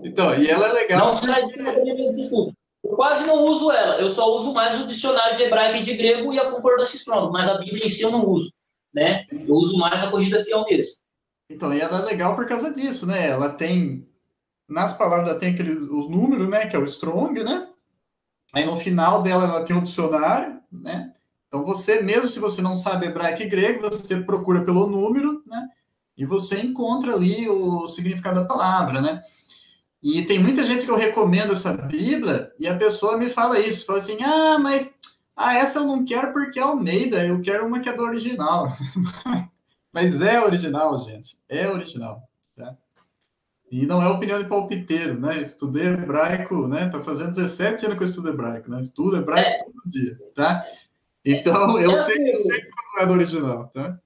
Então, e ela é legal. Não sai de cima da minha mesa de estudo. Eu quase não uso ela. Eu só uso mais o dicionário de hebraico e de grego e a concordância Strong. Mas a Bíblia em si eu não uso, né? Eu uso mais a corrigida fiel mesmo. Então, e ela é legal por causa disso, né? Ela tem, nas palavras, ela tem os números, né? Que é o Strong, né? Aí no final dela ela tem o dicionário, né? Então você, mesmo se você não sabe hebraico e grego, você procura pelo número, né? E você encontra ali o significado da palavra, né? E tem muita gente que eu recomendo essa Bíblia e a pessoa me fala isso, fala assim, mas essa eu não quero porque é Almeida, eu quero uma que é do original. Mas é original, gente, é original, tá? E não é opinião de palpiteiro, né? Estudei hebraico, né? Tá fazendo 17 anos que eu estudo hebraico, né? Estudo hebraico todo dia, tá? Então, eu sei que não é do original, tá?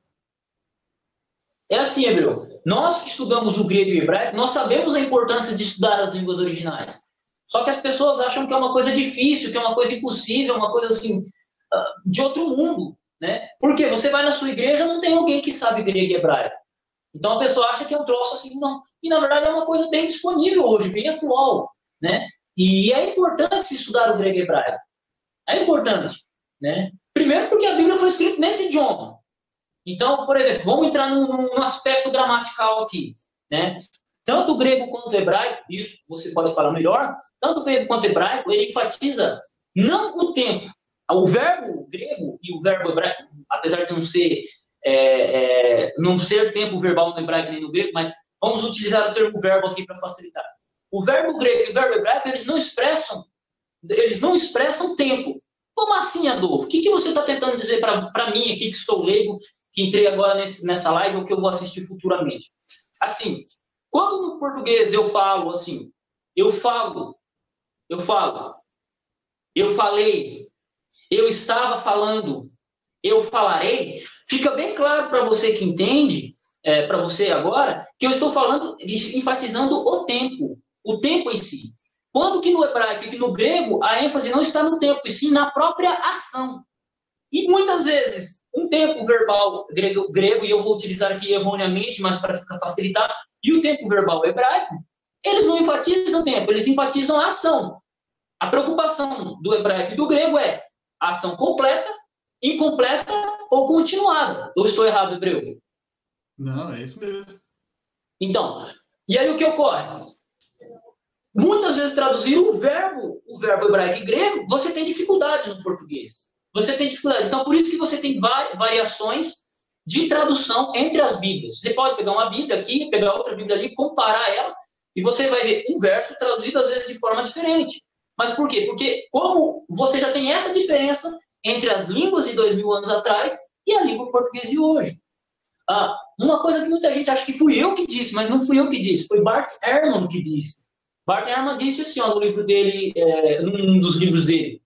É assim, Hebreu. Nós que estudamos o grego e o hebraico, nós sabemos a importância de estudar as línguas originais. Só que as pessoas acham que é uma coisa difícil, que é uma coisa impossível, uma coisa assim, de outro mundo, né? Porque você vai na sua igreja, não tem alguém que sabe grego e hebraico. Então a pessoa acha que é um troço assim, não. E na verdade é uma coisa bem disponível hoje, bem atual, né? E é importante se estudar o grego e hebraico. É importante, né? Primeiro porque a Bíblia foi escrita nesse idioma. Então, por exemplo, vamos entrar num aspecto gramatical aqui, né? Tanto o grego quanto o hebraico, isso você pode falar melhor, tanto o grego quanto o hebraico, ele enfatiza não o tempo. O verbo grego e o verbo hebraico, apesar de não ser tempo verbal no hebraico nem no grego, mas vamos utilizar o termo verbo aqui para facilitar. O verbo grego e o verbo hebraico, eles não expressam tempo. Como assim, Adolfo? O que você está tentando dizer para mim aqui, que sou leigo, que entrei agora nessa live ou que eu vou assistir futuramente? Assim, quando no português eu falo assim, eu falei, eu estava falando, eu falarei, fica bem claro para você que entende para você agora, que eu estou falando, enfatizando o tempo em si. Quando que no hebraico e que no grego, a ênfase não está no tempo, e sim na própria ação. E muitas vezes, um tempo verbal grego, e eu vou utilizar aqui erroneamente, mas para ficar facilitar, e o tempo verbal hebraico, eles não enfatizam o tempo, eles enfatizam a ação. A preocupação do hebraico e do grego é ação completa, incompleta ou continuada. Eu estou errado, hebreu? Não, é isso mesmo. Então, e aí o que ocorre? Muitas vezes traduzir o verbo hebraico e grego, você tem dificuldade no português. Você tem dificuldade. Então, por isso que você tem variações de tradução entre as Bíblias. Você pode pegar uma Bíblia aqui, pegar outra Bíblia ali, comparar elas, e você vai ver um verso traduzido às vezes de forma diferente. Mas por quê? Porque como você já tem essa diferença entre as línguas de 2000 anos atrás e a língua portuguesa de hoje. Uma coisa que muita gente acha que fui eu que disse, mas não fui eu que disse, foi Bart Ehrman que disse. Bart Ehrman disse assim, ó, no livro dele, num dos livros dele.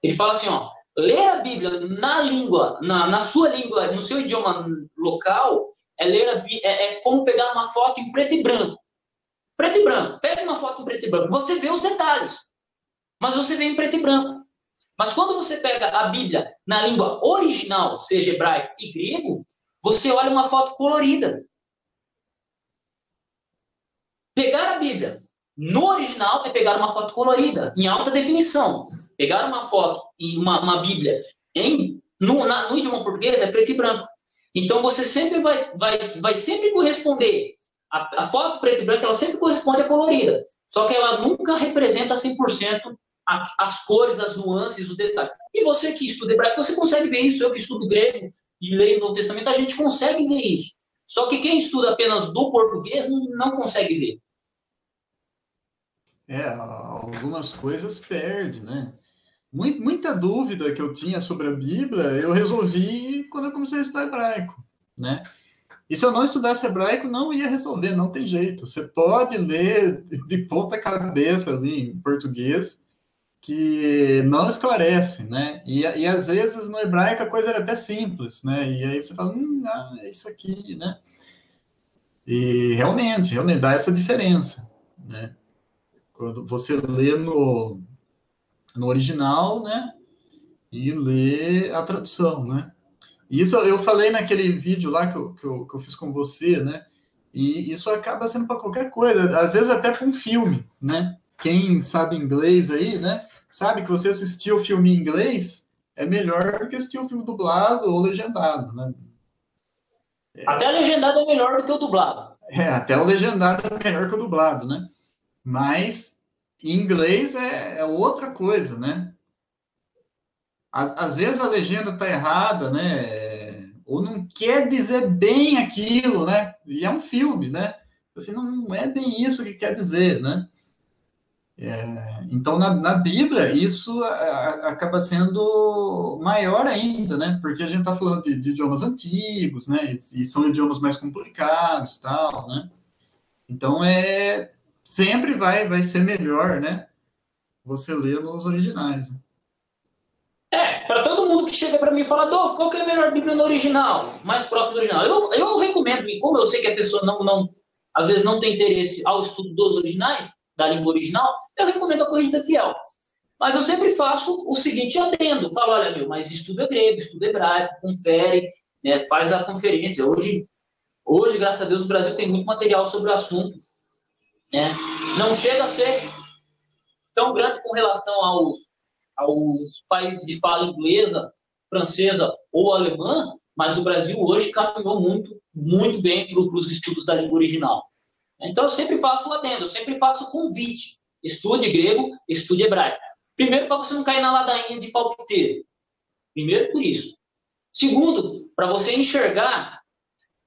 Ele fala assim, ó, ler a Bíblia na língua, na sua língua, no seu idioma local, é como pegar uma foto em preto e branco. Preto e branco. Pega uma foto em preto e branco. Você vê os detalhes, mas você vê em preto e branco. Mas quando você pega a Bíblia na língua original, seja hebraico e grego, você olha uma foto colorida. Pegar a Bíblia no original é pegar uma foto colorida, em alta definição. Pegar uma foto e uma Bíblia no idioma português é preto e branco. Então você sempre vai sempre corresponder. A foto preto e branco ela sempre corresponde à colorida. Só que ela nunca representa 100% as cores, as nuances, os detalhes. E você que estuda hebraico, você consegue ver isso. Eu que estudo grego e leio o Novo Testamento, a gente consegue ver isso. Só que quem estuda apenas do português não consegue ver. Algumas coisas perde, né? Muita dúvida que eu tinha sobre a Bíblia, eu resolvi quando eu comecei a estudar hebraico, né? E se eu não estudasse hebraico, não ia resolver, não tem jeito. Você pode ler de ponta cabeça ali em português, que não esclarece, né? E às vezes no hebraico a coisa era até simples, né? E aí você fala, é isso aqui, né? E realmente dá essa diferença, né? Quando você lê no original, né? E lê a tradução, né? Isso eu falei naquele vídeo lá que eu fiz com você, né? E isso acaba sendo para qualquer coisa, às vezes até para um filme, né? Quem sabe inglês aí, né? Sabe que você assistiu o filme em inglês é melhor do que assistir o filme dublado ou legendado, né? Até a legendado é melhor do que o dublado. Até o legendado é melhor que o dublado, né? Mas em inglês é outra coisa, né? Às vezes a legenda está errada, né? Ou não quer dizer bem aquilo, né? E é um filme, né? Assim, não é bem isso que quer dizer, né? Então, na Bíblia, isso acaba sendo maior ainda, né? Porque a gente está falando de idiomas antigos, né? E são idiomas mais complicados, tal, né? Então, sempre vai ser melhor, né? Você ler nos originais. Para todo mundo que chega para mim e fala, Adolfo, qual que é a melhor Bíblia no original? Mais próximo do original. Eu recomendo, e como eu sei que a pessoa às vezes não tem interesse ao estudo dos originais, da língua original, eu recomendo a Corrigida Fiel. Mas eu sempre faço o seguinte adendo. Falo, olha, mas estuda grego, estuda hebraico, confere, né, faz a conferência. Hoje, graças a Deus, o Brasil tem muito material sobre o assunto. Né? Não chega a ser tão grande com relação aos países de fala inglesa, francesa ou alemã, mas o Brasil hoje caminhou muito, muito bem para os estudos da língua original. Então, eu sempre faço o adendo, eu sempre faço o convite. Estude grego, estude hebraico. Primeiro, para você não cair na ladainha de palpiteiro. Primeiro, por isso. Segundo, para você enxergar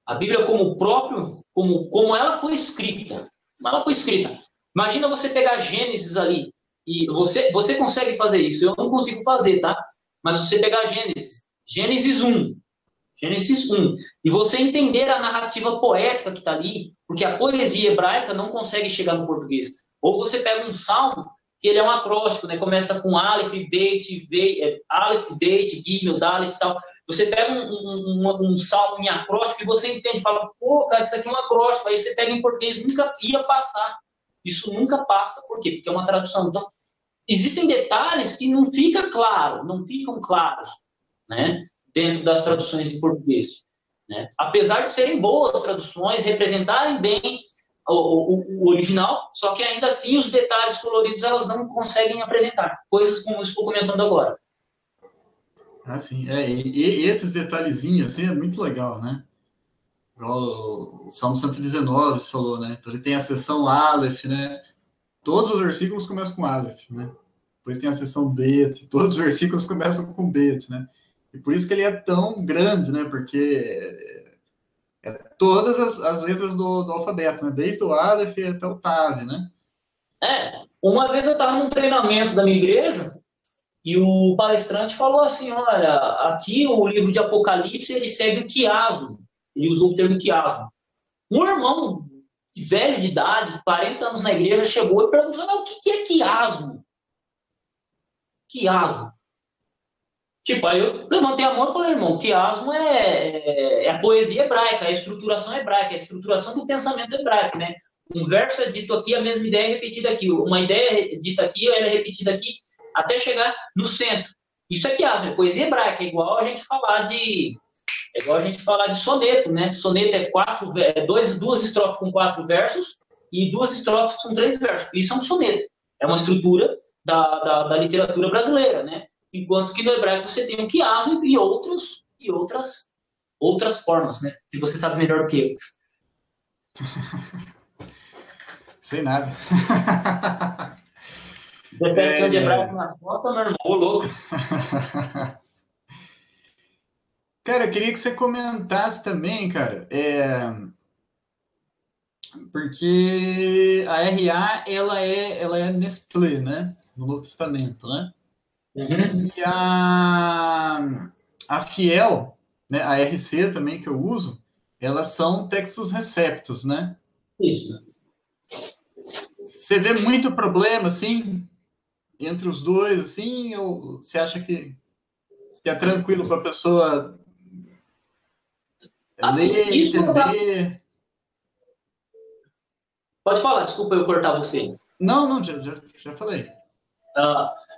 a Bíblia como ela foi escrita. Como ela foi escrita. Imagina você pegar Gênesis ali, e você consegue fazer isso, eu não consigo fazer, tá? Mas você pegar Gênesis 1, e você entender a narrativa poética que está ali, porque a poesia hebraica não consegue chegar no português. Ou você pega um salmo que ele é um acróstico, né? Começa com Aleph, Beit, Gimel, Dalet e tal. Você pega um salmo em acróstico e você entende, fala, pô, cara, isso aqui é um acróstico. Aí você pega em português, nunca ia passar. Isso nunca passa. Por quê? Porque é uma tradução. Então, existem detalhes que não ficam claros, né? Dentro das traduções em português. Né? Apesar de serem boas traduções, representarem bem o original, só que ainda assim os detalhes coloridos elas não conseguem apresentar, coisas como eu estou comentando agora. Ah, sim. E esses detalhezinhos, assim, é muito legal, né? Igual o Salmo 119 você falou, né? Então ele tem a seção Aleph, né? Todos os versículos começam com Aleph, né? Depois tem a seção Bet, todos os versículos começam com Bet, né? E por isso que ele é tão grande, né? Porque todas as letras do alfabeto, né? Desde o Aleph até o Tav, né? Uma vez eu estava num treinamento da minha igreja e o palestrante falou assim, olha, aqui o livro de Apocalipse, ele segue o quiasmo. Ele usou o termo quiasmo. Um irmão velho de idade, 40 anos na igreja, chegou e perguntou, mas o que é quiasmo? Quiasmo. Tipo, aí eu levantei a mão e falei, irmão, quiasmo é a poesia hebraica, a estruturação hebraica, a estruturação do pensamento hebraico, né? Um verso é dito aqui, a mesma ideia é repetida aqui. Uma ideia dita aqui, ela é repetida aqui, até chegar no centro. Isso é quiasmo, é poesia hebraica, é igual a gente falar de soneto, né? Soneto é duas estrofes com 4 versos e 2 estrofes com 3 versos. Isso é um soneto. É uma estrutura da literatura brasileira, né? Enquanto que no hebraico você tem o quiasmo e outras formas, né? Que você sabe melhor do que eu. Sem nada. 17 anos de hebraico nas costas, meu irmão, ô louco. Cara, eu queria que você comentasse também, cara, porque a RA, ela é Nestlé, né? No Novo Testamento, né? Uhum. E a Fiel, né? A RC também que eu uso, elas são textos receptos, né? Isso. Você vê muito problema, assim, entre os dois, assim, ou você acha que é tranquilo para a pessoa Assim, ler, isso entender? Pode falar, desculpa eu cortar você. Não, já falei.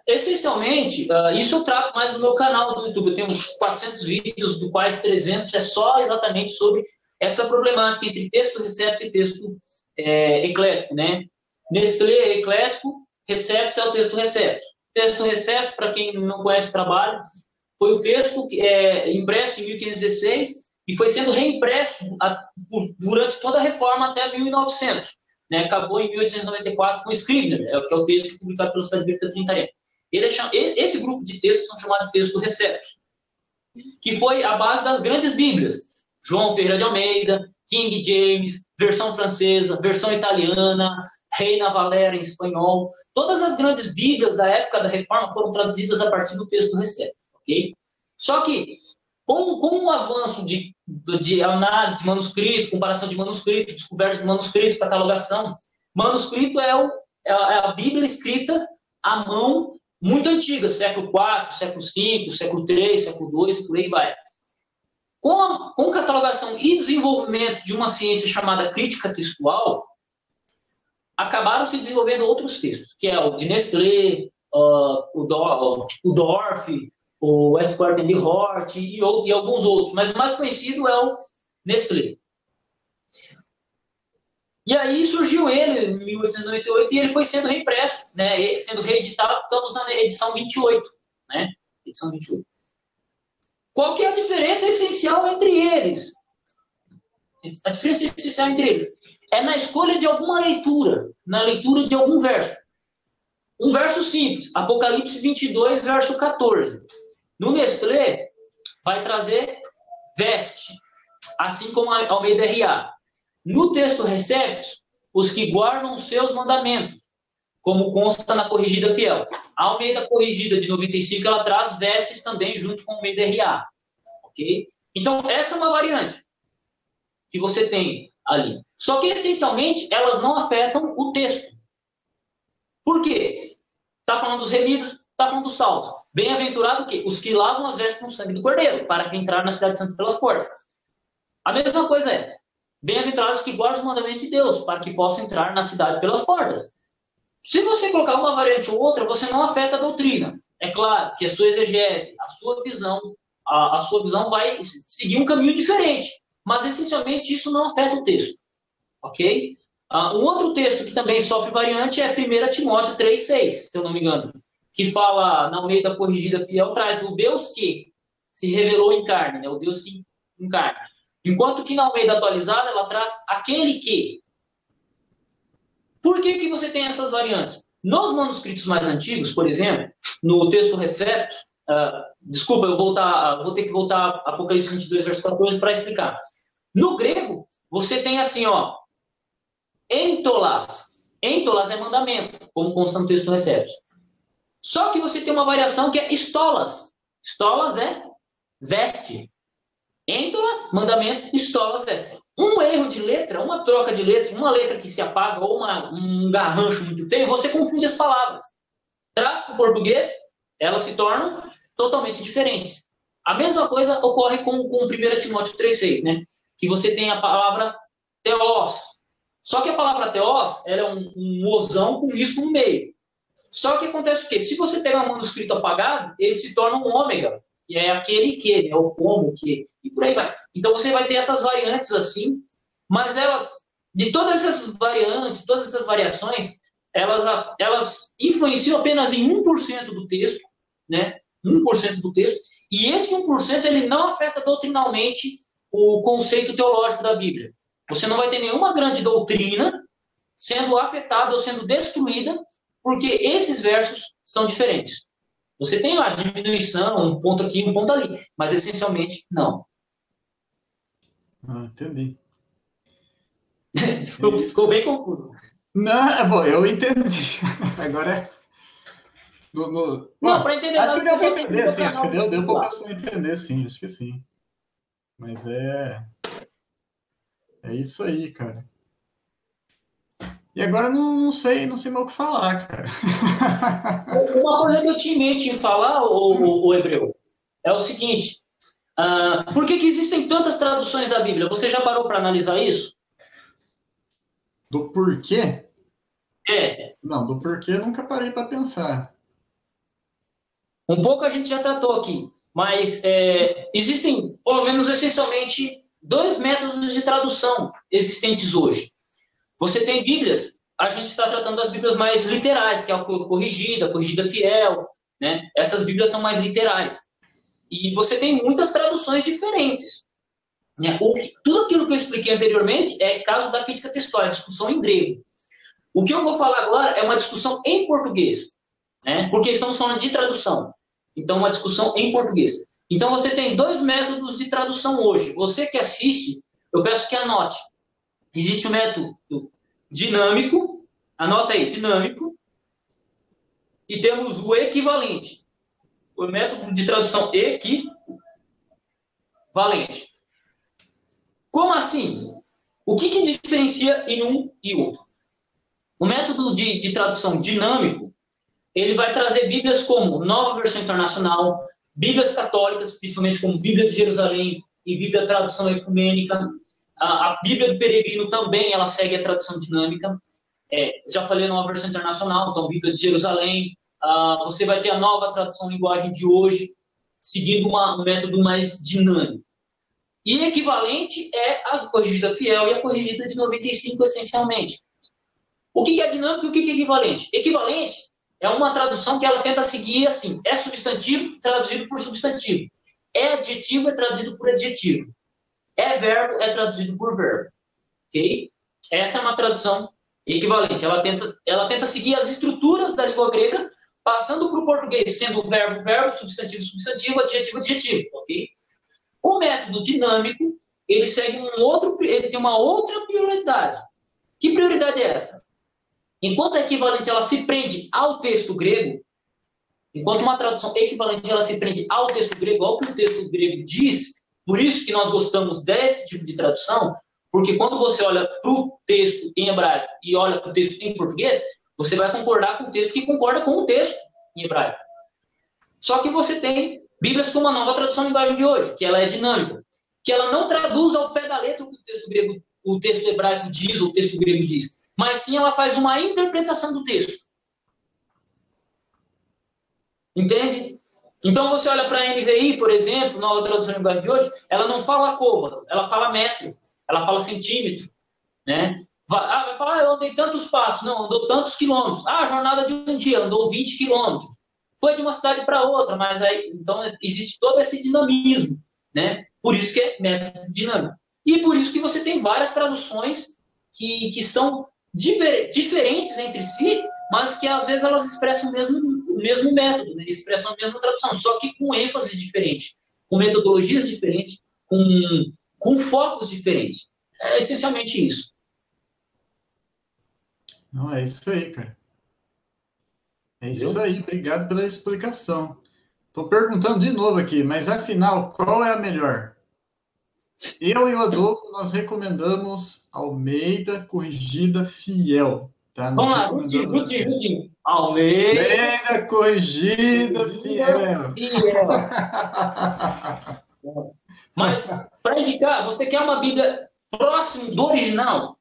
Essencialmente, isso eu trato mais no meu canal do YouTube. Eu tenho uns 400 vídeos, do quais 300 é só exatamente sobre essa problemática entre texto recepto e texto eclético, né? Nestlé é eclético, recepto é o texto recepto. Texto recepto, para quem não conhece o trabalho, foi o texto impresso em 1516 e foi sendo reimpresso durante toda a reforma até 1900. Né, acabou em 1894 com o Scrivener, que é o texto publicado pela Sociedade Bíblica Trinitariana. Esse grupo de textos são chamados de textos receptos, que foi a base das grandes Bíblias. João Ferreira de Almeida, King James, versão francesa, versão italiana, Reina Valera em espanhol. Todas as grandes Bíblias da época da Reforma foram traduzidas a partir do texto recepto. Okay? Só que, com o avanço de análise de manuscrito, comparação de manuscrito, descoberta de manuscrito, catalogação, manuscrito é a Bíblia escrita à mão muito antiga, século IV, século V, século III, século II, por aí vai. Com catalogação e desenvolvimento de uma ciência chamada crítica textual, acabaram se desenvolvendo outros textos, que é o de Nestlé, o Dorff, o Esquerden de Hort e alguns outros, mas o mais conhecido é o Nestlé. E aí surgiu ele em 1898 e ele foi sendo reimpresso, né, sendo reeditado, estamos na edição 28, né, edição 28. Qual que é a diferença essencial entre eles? A diferença essencial entre eles é na escolha de alguma leitura, na leitura de algum verso. Um verso simples, Apocalipse 22, verso 14. No Nestlé, vai trazer veste, assim como a Almeida RA. No texto recepto, os que guardam seus mandamentos, como consta na Corrigida Fiel. A Almeida Corrigida de 95, ela traz vestes também junto com a Almeida RA. Okay? Então, essa é uma variante que você tem ali. Só que, essencialmente, elas não afetam o texto. Por quê? Está falando dos remidos, está falando dos salvos. Bem-aventurado o quê? Os que lavam as vestes com o sangue do Cordeiro, para que entrar na cidade santa pelas portas. A mesma coisa é, bem-aventurados os que guardam os mandamentos de Deus, para que possam entrar na cidade pelas portas. Se você colocar uma variante ou outra, você não afeta a doutrina. É claro que a sua exegese, a sua visão vai seguir um caminho diferente. Mas, essencialmente, isso não afeta o texto. Ok? Um outro texto que também sofre variante é 1 Timóteo 3,6, se eu não me engano. Que fala, na Almeida Corrigida Fiel, traz o Deus que se revelou em carne, né? O Deus que encarna. Enquanto que na Almeida Atualizada, ela traz aquele que. Por que você tem essas variantes? Nos manuscritos mais antigos, por exemplo, no texto Receptus, desculpa, eu vou ter que voltar a Apocalipse 22, verso 14, para explicar. No grego, você tem assim, ó, entolas. Entolas é mandamento, como consta no texto Receptus. Só que você tem uma variação que é estolas. Estolas é veste. Entolas, mandamento, estolas, veste. Um erro de letra, uma troca de letra, uma letra que se apaga ou um garrancho muito feio, você confunde as palavras. Traz para o português, elas se tornam totalmente diferentes. A mesma coisa ocorre com 1 Timóteo 3,6, né? Que você tem a palavra teós. Só que a palavra teós, ela é um osão com risco no meio. Só que acontece o quê? Se você pegar um manuscrito apagado, ele se torna um ômega, que é aquele que, né? O como, que, e por aí vai. Então você vai ter essas variantes assim, mas elas, de todas essas variantes, todas essas variações, elas influenciam apenas em 1% do texto, né? 1% do texto, e esse 1% ele não afeta doutrinalmente o conceito teológico da Bíblia. Você não vai ter nenhuma grande doutrina sendo afetada ou sendo destruída, porque esses versos são diferentes. Você tem lá diminuição, um ponto aqui, um ponto ali, mas essencialmente não. Entendi. Desculpa, ficou bem confuso. Não, bom, eu entendi. Agora não, para entender. Acho que deu para entender, sim. Acho que deu para a pessoa entender, sim. Acho que sim. Mas é isso aí, cara. E agora não sei mais o que falar, cara. Uma coisa que eu tinha em mente em falar, o Hebreu, é o seguinte. Por que existem tantas traduções da Bíblia? Você já parou para analisar isso? Do porquê? É. Não, do porquê eu nunca parei para pensar. Um pouco a gente já tratou aqui, mas existem, pelo menos essencialmente, 2 métodos de tradução existentes hoje. Você tem Bíblias, a gente está tratando das Bíblias mais literais, que é a corrigida fiel, né? Essas Bíblias são mais literais. E você tem muitas traduções diferentes. Né? Tudo aquilo que eu expliquei anteriormente é caso da crítica textual, é discussão em grego. O que eu vou falar agora é uma discussão em português, né? Porque estamos falando de tradução. Então, uma discussão em português. Então, você tem 2 métodos de tradução hoje. Você que assiste, eu peço que anote. Existe o método dinâmico, anota aí, dinâmico, e temos o equivalente. O método de tradução equivalente. Como assim? O que diferencia em um e outro? O método de tradução dinâmico, ele vai trazer Bíblias como Nova Versão Internacional, Bíblias católicas, principalmente como Bíblia de Jerusalém e Bíblia Tradução Ecumênica. A Bíblia do Peregrino também, ela segue a tradução dinâmica. Já falei Nova Versão Internacional, então Bíblia de Jerusalém. Você vai ter a Nova Tradução Linguagem de Hoje, seguindo um método mais dinâmico. E equivalente é a Corrigida Fiel e a Corrigida de 95, essencialmente. O que é dinâmico e o que é equivalente? Equivalente é uma tradução que ela tenta seguir assim, é substantivo traduzido por substantivo. É adjetivo, é traduzido por adjetivo. É verbo, é traduzido por verbo. Ok? Essa é uma tradução equivalente. Ela tenta seguir as estruturas da língua grega, passando para o português, sendo verbo, verbo, substantivo, substantivo, adjetivo, adjetivo. Ok? O método dinâmico, ele tem uma outra prioridade. Que prioridade é essa? Enquanto a equivalente ela se prende ao texto grego, enquanto uma tradução equivalente ela se prende ao texto grego, ao que o texto grego diz, por isso que nós gostamos desse tipo de tradução, porque quando você olha para o texto em hebraico e olha para o texto em português, Você vai concordar com o texto que concorda com o texto em hebraico. Só que você tem Bíblias com uma nova tradução em linguagem de hoje, que ela é dinâmica, que ela não traduz ao pé da letra o que o texto grego, o texto hebraico diz, ou o texto grego diz, mas sim ela faz uma interpretação do texto. Entende? Então você olha para a NVI, por exemplo, nova tradução em linguagem de hoje, ela não fala côvado, ela fala metro, ela fala centímetro, né? Vai falar, eu andei tantos passos, não, andou tantos quilômetros. A jornada de um dia, andou 20 quilômetros. Foi de uma cidade para outra, mas aí, então existe todo esse dinamismo, né? Por isso que é método dinâmico. E por isso que você tem várias traduções que são diferentes entre si, mas que às vezes elas expressam o mesmo método, né? Expressam a mesma tradução, só que com ênfases diferentes, com metodologias diferentes, com focos diferentes. É essencialmente isso. Não, é isso aí, cara. É isso aí, obrigado pela explicação. Estou perguntando de novo aqui, mas afinal, qual é a melhor? Eu e o Adolfo, nós recomendamos Almeida Corrigida Fiel. Tá? Vamos lá, juntinho. Almeida Corrigida Fiel. Mas, para indicar, você quer uma Bíblia próximo do original?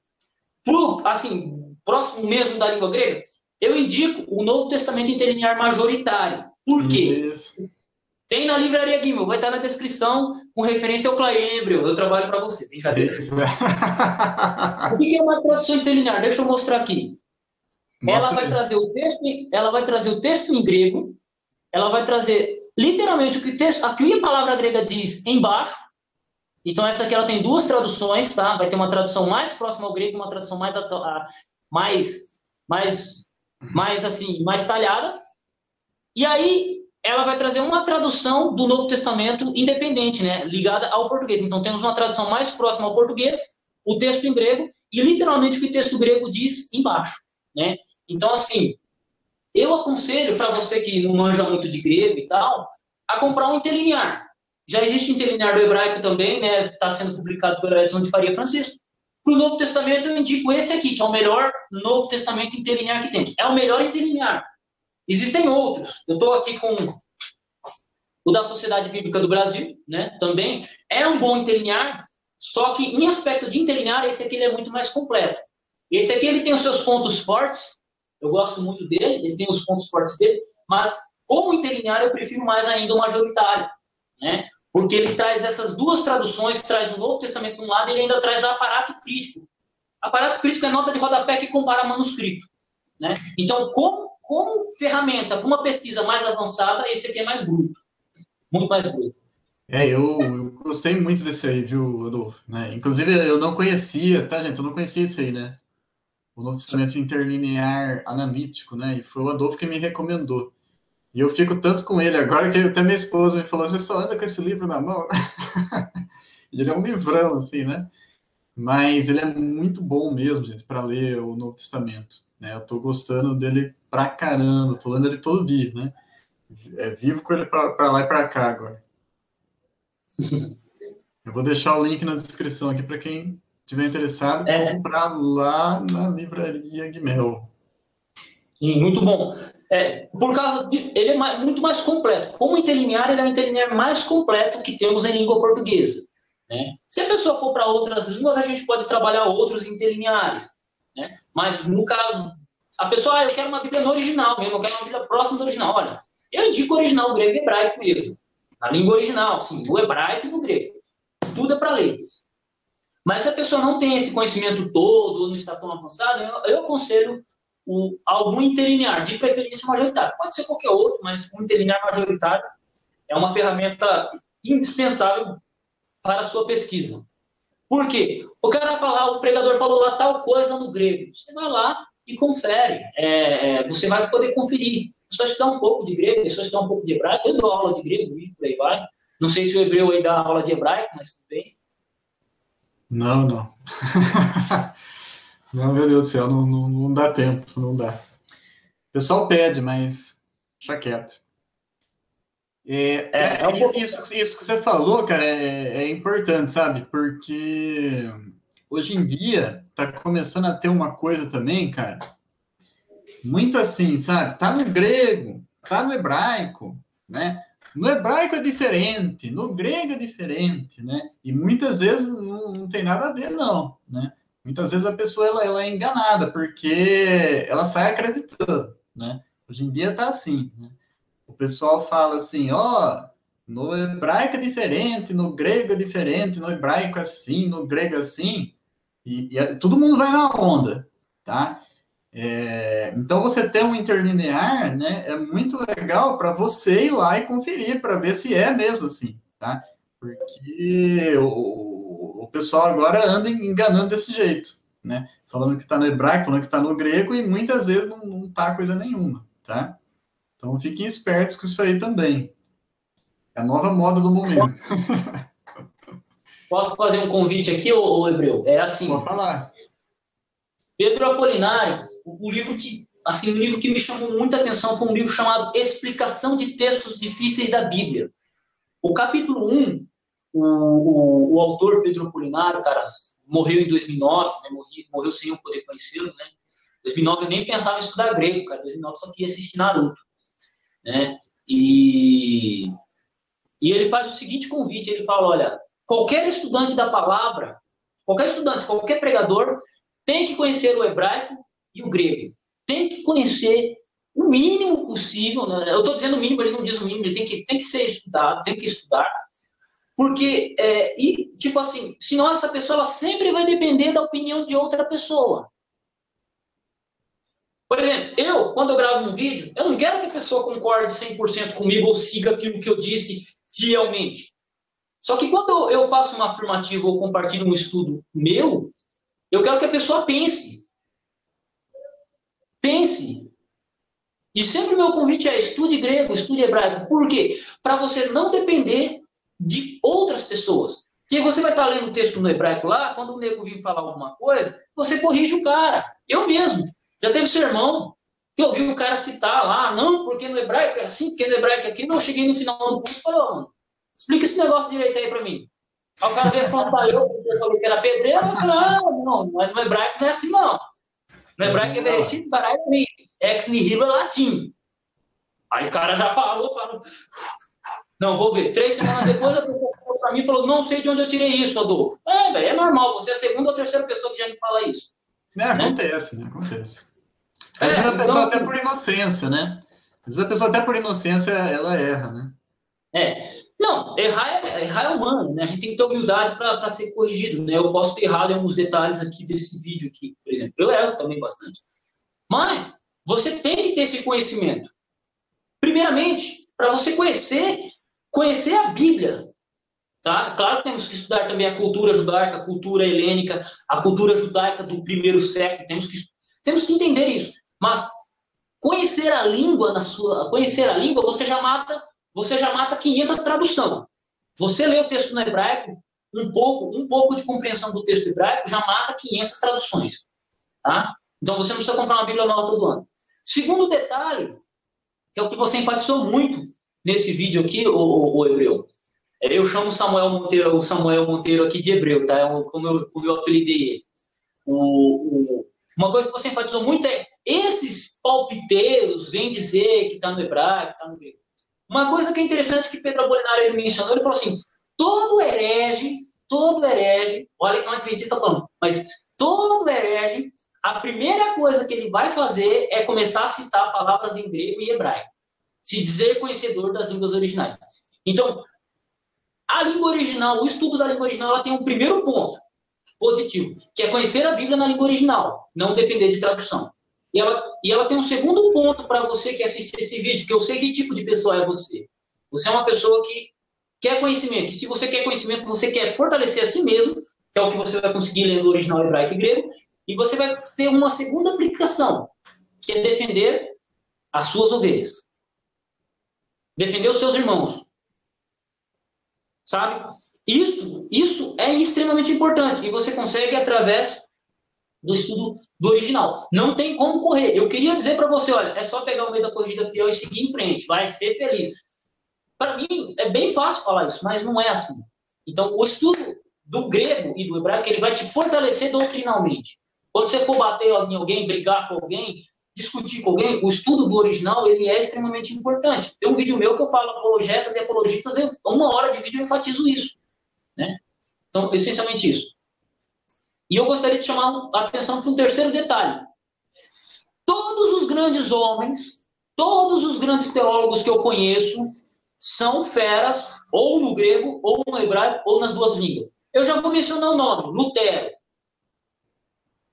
Assim, próximo mesmo da língua grega? Eu indico o Novo Testamento Interlinear Majoritário. Por quê? Isso. Tem na livraria Gimel, vai estar na descrição com referência ao Clay Embryo. Eu trabalho para você, brincadeira. O que é uma tradução interlinear? Deixa eu mostrar aqui. Ela vai trazer o texto em grego, ela vai trazer literalmente o que a palavra grega diz embaixo. Então essa aqui ela tem duas traduções, tá? Vai ter uma tradução mais próxima ao grego, uma tradução mais talhada. E aí ela vai trazer uma tradução do Novo Testamento independente, né? Ligada ao português. Então temos uma tradução mais próxima ao português, o texto em grego e literalmente o que o texto grego diz embaixo, né? Então assim, eu aconselho para você que não manja muito de grego e tal, a comprar um interlinear. Já existe o interlinear do hebraico também, né? Está sendo publicado pela Edson de Faria Francisco. Para o Novo Testamento eu indico esse aqui, que é o melhor Novo Testamento interlinear que tem. É o melhor interlinear. Existem outros. Eu estou aqui com o da Sociedade Bíblica do Brasil, né? Também é um bom interlinear, só que em aspecto de interlinear, esse aqui ele é muito mais completo. Esse aqui ele tem os seus pontos fortes, eu gosto muito dele, ele tem os pontos fortes dele, mas como interlinear eu prefiro mais ainda o majoritário, né? Porque ele traz essas duas traduções, traz o Novo Testamento de um lado e ele ainda traz aparato crítico. Aparato crítico é nota de rodapé que compara manuscrito, né? Então, como ferramenta para uma pesquisa mais avançada, esse aqui é mais bruto. Muito mais bruto. Eu gostei muito desse aí, viu, Adolfo? Né? Inclusive, eu não conhecia, tá, gente? Eu não conhecia esse aí, né? O Novo Testamento Interlinear Analítico, né? E foi o Adolfo que me recomendou. E eu fico tanto com ele agora que até minha esposa me falou: você só anda com esse livro na mão? E ele é um livrão, assim, né? Mas ele é muito bom mesmo, gente, para ler o Novo Testamento. Né? Eu tô gostando dele pra caramba, tô lendo ele todo dia, né? Vivo com ele pra lá e pra cá agora. Eu vou deixar o link na descrição aqui para quem tiver interessado, comprar lá na livraria Guimel. Sim, muito bom. Por causa ele é muito mais completo. Como interlinear, ele é o interlinear mais completo que temos em língua portuguesa. Né? Se a pessoa for para outras línguas, a gente pode trabalhar outros interlineares. Né? Mas, no caso, a pessoa, eu quero uma Bíblia no original mesmo, eu quero uma Bíblia próxima do original. Olha, eu indico o original grego e hebraico mesmo. Na língua original, sim, do hebraico e do grego. Tudo é para ler. Mas se a pessoa não tem esse conhecimento todo, ou não está tão avançado, eu aconselho algum interlinear, de preferência majoritário. Pode ser qualquer outro, mas um interlinear majoritário é uma ferramenta indispensável para a sua pesquisa. Por quê? O cara vai falar, o pregador falou lá tal coisa no grego. Você vai lá e confere. Você vai poder conferir. Só estudar um pouco de grego, só estudar um pouco de hebraico. Eu dou aula de grego e por aí vai. Não sei se o hebreu aí dá aula de hebraico, mas tudo bem. Não. Não, meu Deus do céu, não dá tempo, não dá. O pessoal pede, mas deixa quieto. Isso que você falou, cara, é importante, sabe? Porque hoje em dia tá começando a ter uma coisa também, cara, muito assim, sabe? Tá no grego, tá no hebraico, né? No hebraico é diferente, no grego é diferente, né? E muitas vezes não tem nada a ver, não, né? Muitas vezes a pessoa ela é enganada, porque ela sai acreditando, né? Hoje em dia tá assim, né? O pessoal fala assim, ó, no hebraico é diferente, no grego é diferente, no hebraico é assim, no grego é assim, e todo mundo vai na onda, tá? Então, você ter um interlinear, né, é muito legal para você ir lá e conferir, para ver se é mesmo assim, tá? Porque o pessoal agora anda enganando desse jeito, né? Falando que está no hebraico, falando que está no grego, e muitas vezes não tá coisa nenhuma, tá? Então, fiquem espertos com isso aí também. É a nova moda do momento. Posso fazer um convite aqui, ô Hebreu? É Pode assim, falar. Pedro Apolinário, o livro que, assim, o livro que me chamou muita atenção foi um livro chamado Explicação de Textos Difíceis da Bíblia. O capítulo 1, o autor Pedro Apolinário, cara, morreu em 2009, né, morreu sem eu poder conhecê-lo, né? Em 2009 eu nem pensava em estudar grego, cara. Em 2009 eu só queria assistir Naruto, né? E ele faz o seguinte convite, ele fala, olha, qualquer estudante da palavra, qualquer estudante, qualquer pregador, tem que conhecer o hebraico e o grego. Tem que conhecer o mínimo possível, né? Eu estou dizendo o mínimo, ele não diz o mínimo, ele tem que ser estudado, tem que estudar, porque, tipo assim, senão essa pessoa ela sempre vai depender da opinião de outra pessoa. Por exemplo, quando eu gravo um vídeo, eu não quero que a pessoa concorde 100% comigo ou siga aquilo que eu disse fielmente. Só que quando eu faço uma afirmativa ou compartilho um estudo meu, eu quero que a pessoa pense. Pense. E sempre o meu convite é estude grego, estude hebraico. Por quê? Para você não depender de outras pessoas. Porque você vai estar lendo o texto no hebraico lá, quando o nego vir falar alguma coisa, você corrige o cara. Eu mesmo. Já teve sermão que eu vi o cara citar lá, não, porque no hebraico é assim, porque no hebraico é aquilo. Eu cheguei no final do curso e falei, ó, mano, explica esse negócio direito aí para mim. Aí o cara veio falando para eu, porque eu falei que era pedreiro, eu falei, não, no hebraico não é assim, não. No hebraico é bereshit, barai, ex nihilo é latim. Aí o cara já parou. Não, vou ver. 3 semanas depois, a pessoa falou para mim e falou, não sei de onde eu tirei isso, Adolfo. Velho, é normal, você é a segunda ou terceira pessoa que já me fala isso. Acontece, né? Acontece. Às vezes a pessoa até por inocência, né? Às vezes a pessoa até por inocência, ela erra, né? Não, errar é humano, né? A gente tem que ter humildade para ser corrigido, né? Eu posso ter errado em alguns detalhes aqui desse vídeo aqui, por exemplo. Eu erro também bastante. Mas você tem que ter esse conhecimento. Primeiramente, para você conhecer a Bíblia. Tá? Claro que temos que estudar também a cultura judaica, a cultura helênica, a cultura judaica do primeiro século. Temos que entender isso. Mas conhecer a língua você já mata 500 traduções. Você lê o texto no hebraico, um pouco de compreensão do texto hebraico já mata 500 traduções. Tá? Então você não precisa comprar uma Bíblia nova todo ano. Segundo detalhe, que é o que você enfatizou muito nesse vídeo aqui, o Hebreu. Eu chamo o Samuel Monteiro aqui de Hebreu, tá? Como eu apelidei ele. Uma coisa que você enfatizou muito é esses palpiteiros vêm dizer que está no hebraico, está no grego. Uma coisa que é interessante que Pedro Apolinário ele mencionou, ele falou assim, todo herege, olha que é um adventista falando, mas todo herege, a primeira coisa que ele vai fazer é começar a citar palavras em grego e hebraico. Se dizer conhecedor das línguas originais. Então, a língua original, o estudo da língua original, ela tem um primeiro ponto positivo, que é conhecer a Bíblia na língua original, não depender de tradução. E ela tem um segundo ponto para você que assiste esse vídeo, que eu sei que tipo de pessoa é você. Você é uma pessoa que quer conhecimento. E se você quer conhecimento, você quer fortalecer a si mesmo, que é o que você vai conseguir lendo o original hebraico e grego, e você vai ter uma segunda aplicação, que é defender as suas ovelhas. Defender os seus irmãos. Sabe? Isso é extremamente importante. E você consegue através do estudo do original. Não tem como correr. Eu queria dizer para você, olha, é só pegar o meio da corrida fiel e seguir em frente. Vai ser feliz. Para mim, é bem fácil falar isso, mas não é assim. Então, o estudo do grego e do hebraico, ele vai te fortalecer doutrinalmente. Quando você for bater em alguém, brigar com alguém, discutir com alguém, o estudo do original, ele é extremamente importante. Tem um vídeo meu que eu falo apologetas e apologistas, em 1 hora de vídeo eu enfatizo isso, né? Então, essencialmente isso. E eu gostaria de chamar a atenção para um terceiro detalhe. Todos os grandes homens, todos os grandes teólogos que eu conheço são feras, ou no grego, ou no hebraico, ou nas duas línguas. Eu já vou mencionar o nome, Lutero.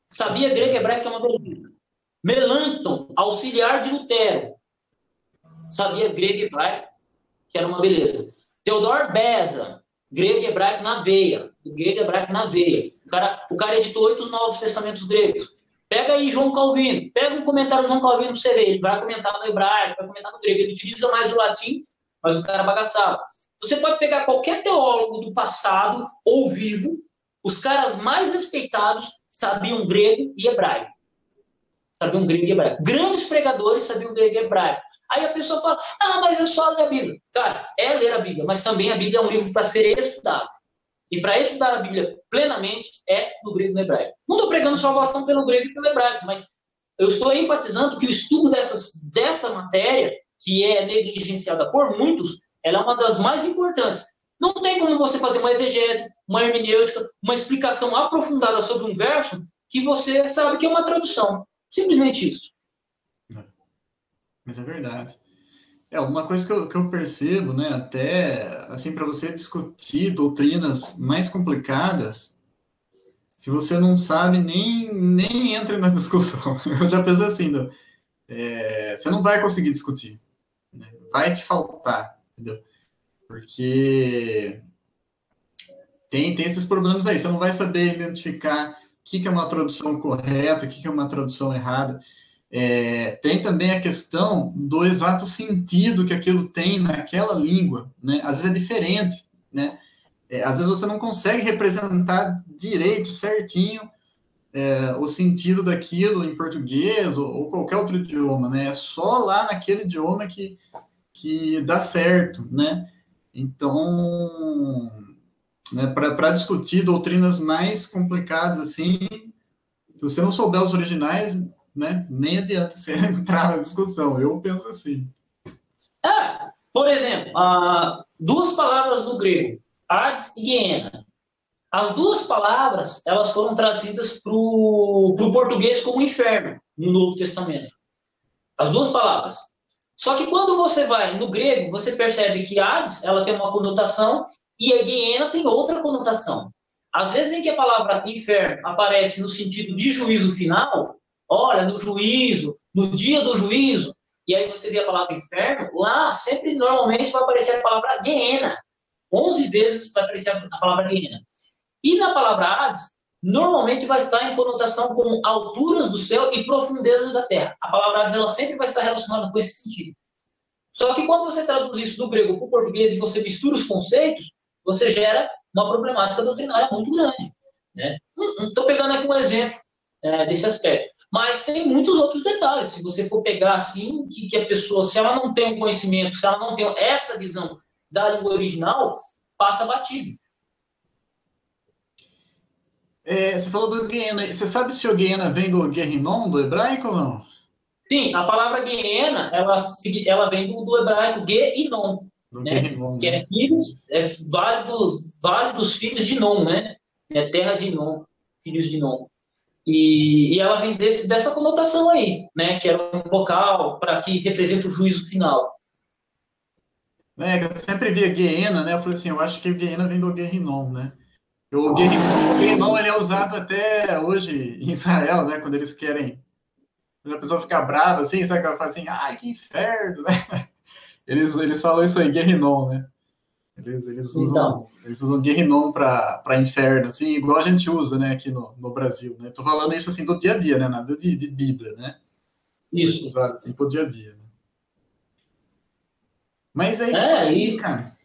Sabia grego e hebraico, que é uma beleza. Melanchthon, auxiliar de Lutero. Sabia grego e hebraico, que era uma beleza. Theodor Beza, grego e hebraico na veia. Grego e hebraico na veia. O cara editou 8 Novos Testamentos gregos. Pega aí João Calvino. Pega um comentário de João Calvino para você ver. Ele vai comentar no hebraico, vai comentar no grego. Ele utiliza mais o latim, mas o cara bagaçava. Você pode pegar qualquer teólogo do passado ou vivo, os caras mais respeitados sabiam grego e hebraico. Sabiam grego e hebraico. Grandes pregadores sabiam grego e hebraico. Aí a pessoa fala, mas é só ler a Bíblia. Cara, é ler a Bíblia, mas também a Bíblia é um livro para ser estudado. E para estudar a Bíblia plenamente é no grego e no hebraico. Não estou pregando salvação pelo grego e pelo hebraico, mas eu estou enfatizando que o estudo dessa matéria, que é negligenciada por muitos, ela é uma das mais importantes. Não tem como você fazer uma exegese, uma hermenêutica, uma explicação aprofundada sobre um verso que você sabe que é uma tradução. Simplesmente isso. Mas é verdade. Uma coisa que eu percebo, né, até assim, para você discutir doutrinas mais complicadas, se você não sabe, nem entre na discussão. Eu já penso assim, você não vai conseguir discutir, né? Vai te faltar, entendeu? Porque tem esses problemas aí, você não vai saber identificar o que é uma tradução correta, o que é uma tradução errada. Tem também a questão do exato sentido que aquilo tem naquela língua, né? Às vezes é diferente, né? Às vezes você não consegue representar direito, certinho, o sentido daquilo em português ou qualquer outro idioma, né? É só lá naquele idioma que dá certo, né? Então, né, para discutir doutrinas mais complicadas assim, se você não souber os originais, né, nem adianta você entrar na discussão. Eu penso assim. Por exemplo, 2 palavras no grego, Hades e Gehenna. As 2 palavras, elas foram traduzidas para o português como inferno, no Novo Testamento. As 2 palavras. Só que quando você vai no grego, você percebe que Hades, ela tem uma conotação e a Gehenna tem outra conotação. Às vezes em que a palavra inferno aparece no sentido de juízo final, olha, no juízo, no dia do juízo, e aí você vê a palavra inferno, lá sempre normalmente vai aparecer a palavra Gehenna. 11 vezes vai aparecer a palavra Gehenna. E na palavra Hades, normalmente vai estar em conotação com alturas do céu e profundezas da terra. A palavra Hades, ela sempre vai estar relacionada com esse sentido. Só que quando você traduz isso do grego para o português e você mistura os conceitos, você gera uma problemática doutrinária muito grande, né? Estou pegando aqui um exemplo desse aspecto. Mas tem muitos outros detalhes. Se você for pegar assim, que a pessoa, se ela não tem um conhecimento, se ela não tem essa visão da língua original, passa batido. Você falou do Gehenna. Você sabe se o Gehenna vem do Guerrinom, do hebraico ou não? Sim, a palavra Gehenna, ela vem do hebraico Ge-Inom, né? Guerrinom, que né? é filhos, vale dos filhos de Nom, né? É terra de Nom, filhos de Nom. E ela vem dessa conotação aí, né? Que era um local para que representa o juízo final. Eu sempre via Gehenna, né? Eu falei assim, eu acho que o Gehenna vem do Guerrinom, né? O Guerrinom, ele é usado até hoje em Israel, né? Quando eles querem... Quando a pessoa fica brava, assim, sabe? Ela fala assim, ai, que inferno, né? Eles falam isso aí, Guerrinom, né? Eles usam Guerrinom para inferno, assim, igual a gente usa, né, aqui no Brasil, né? Tô falando isso, assim, do dia a dia, né? Nada de Bíblia, né? Isso. Usado, assim, pro dia a dia, né? Mas é isso aí, cara.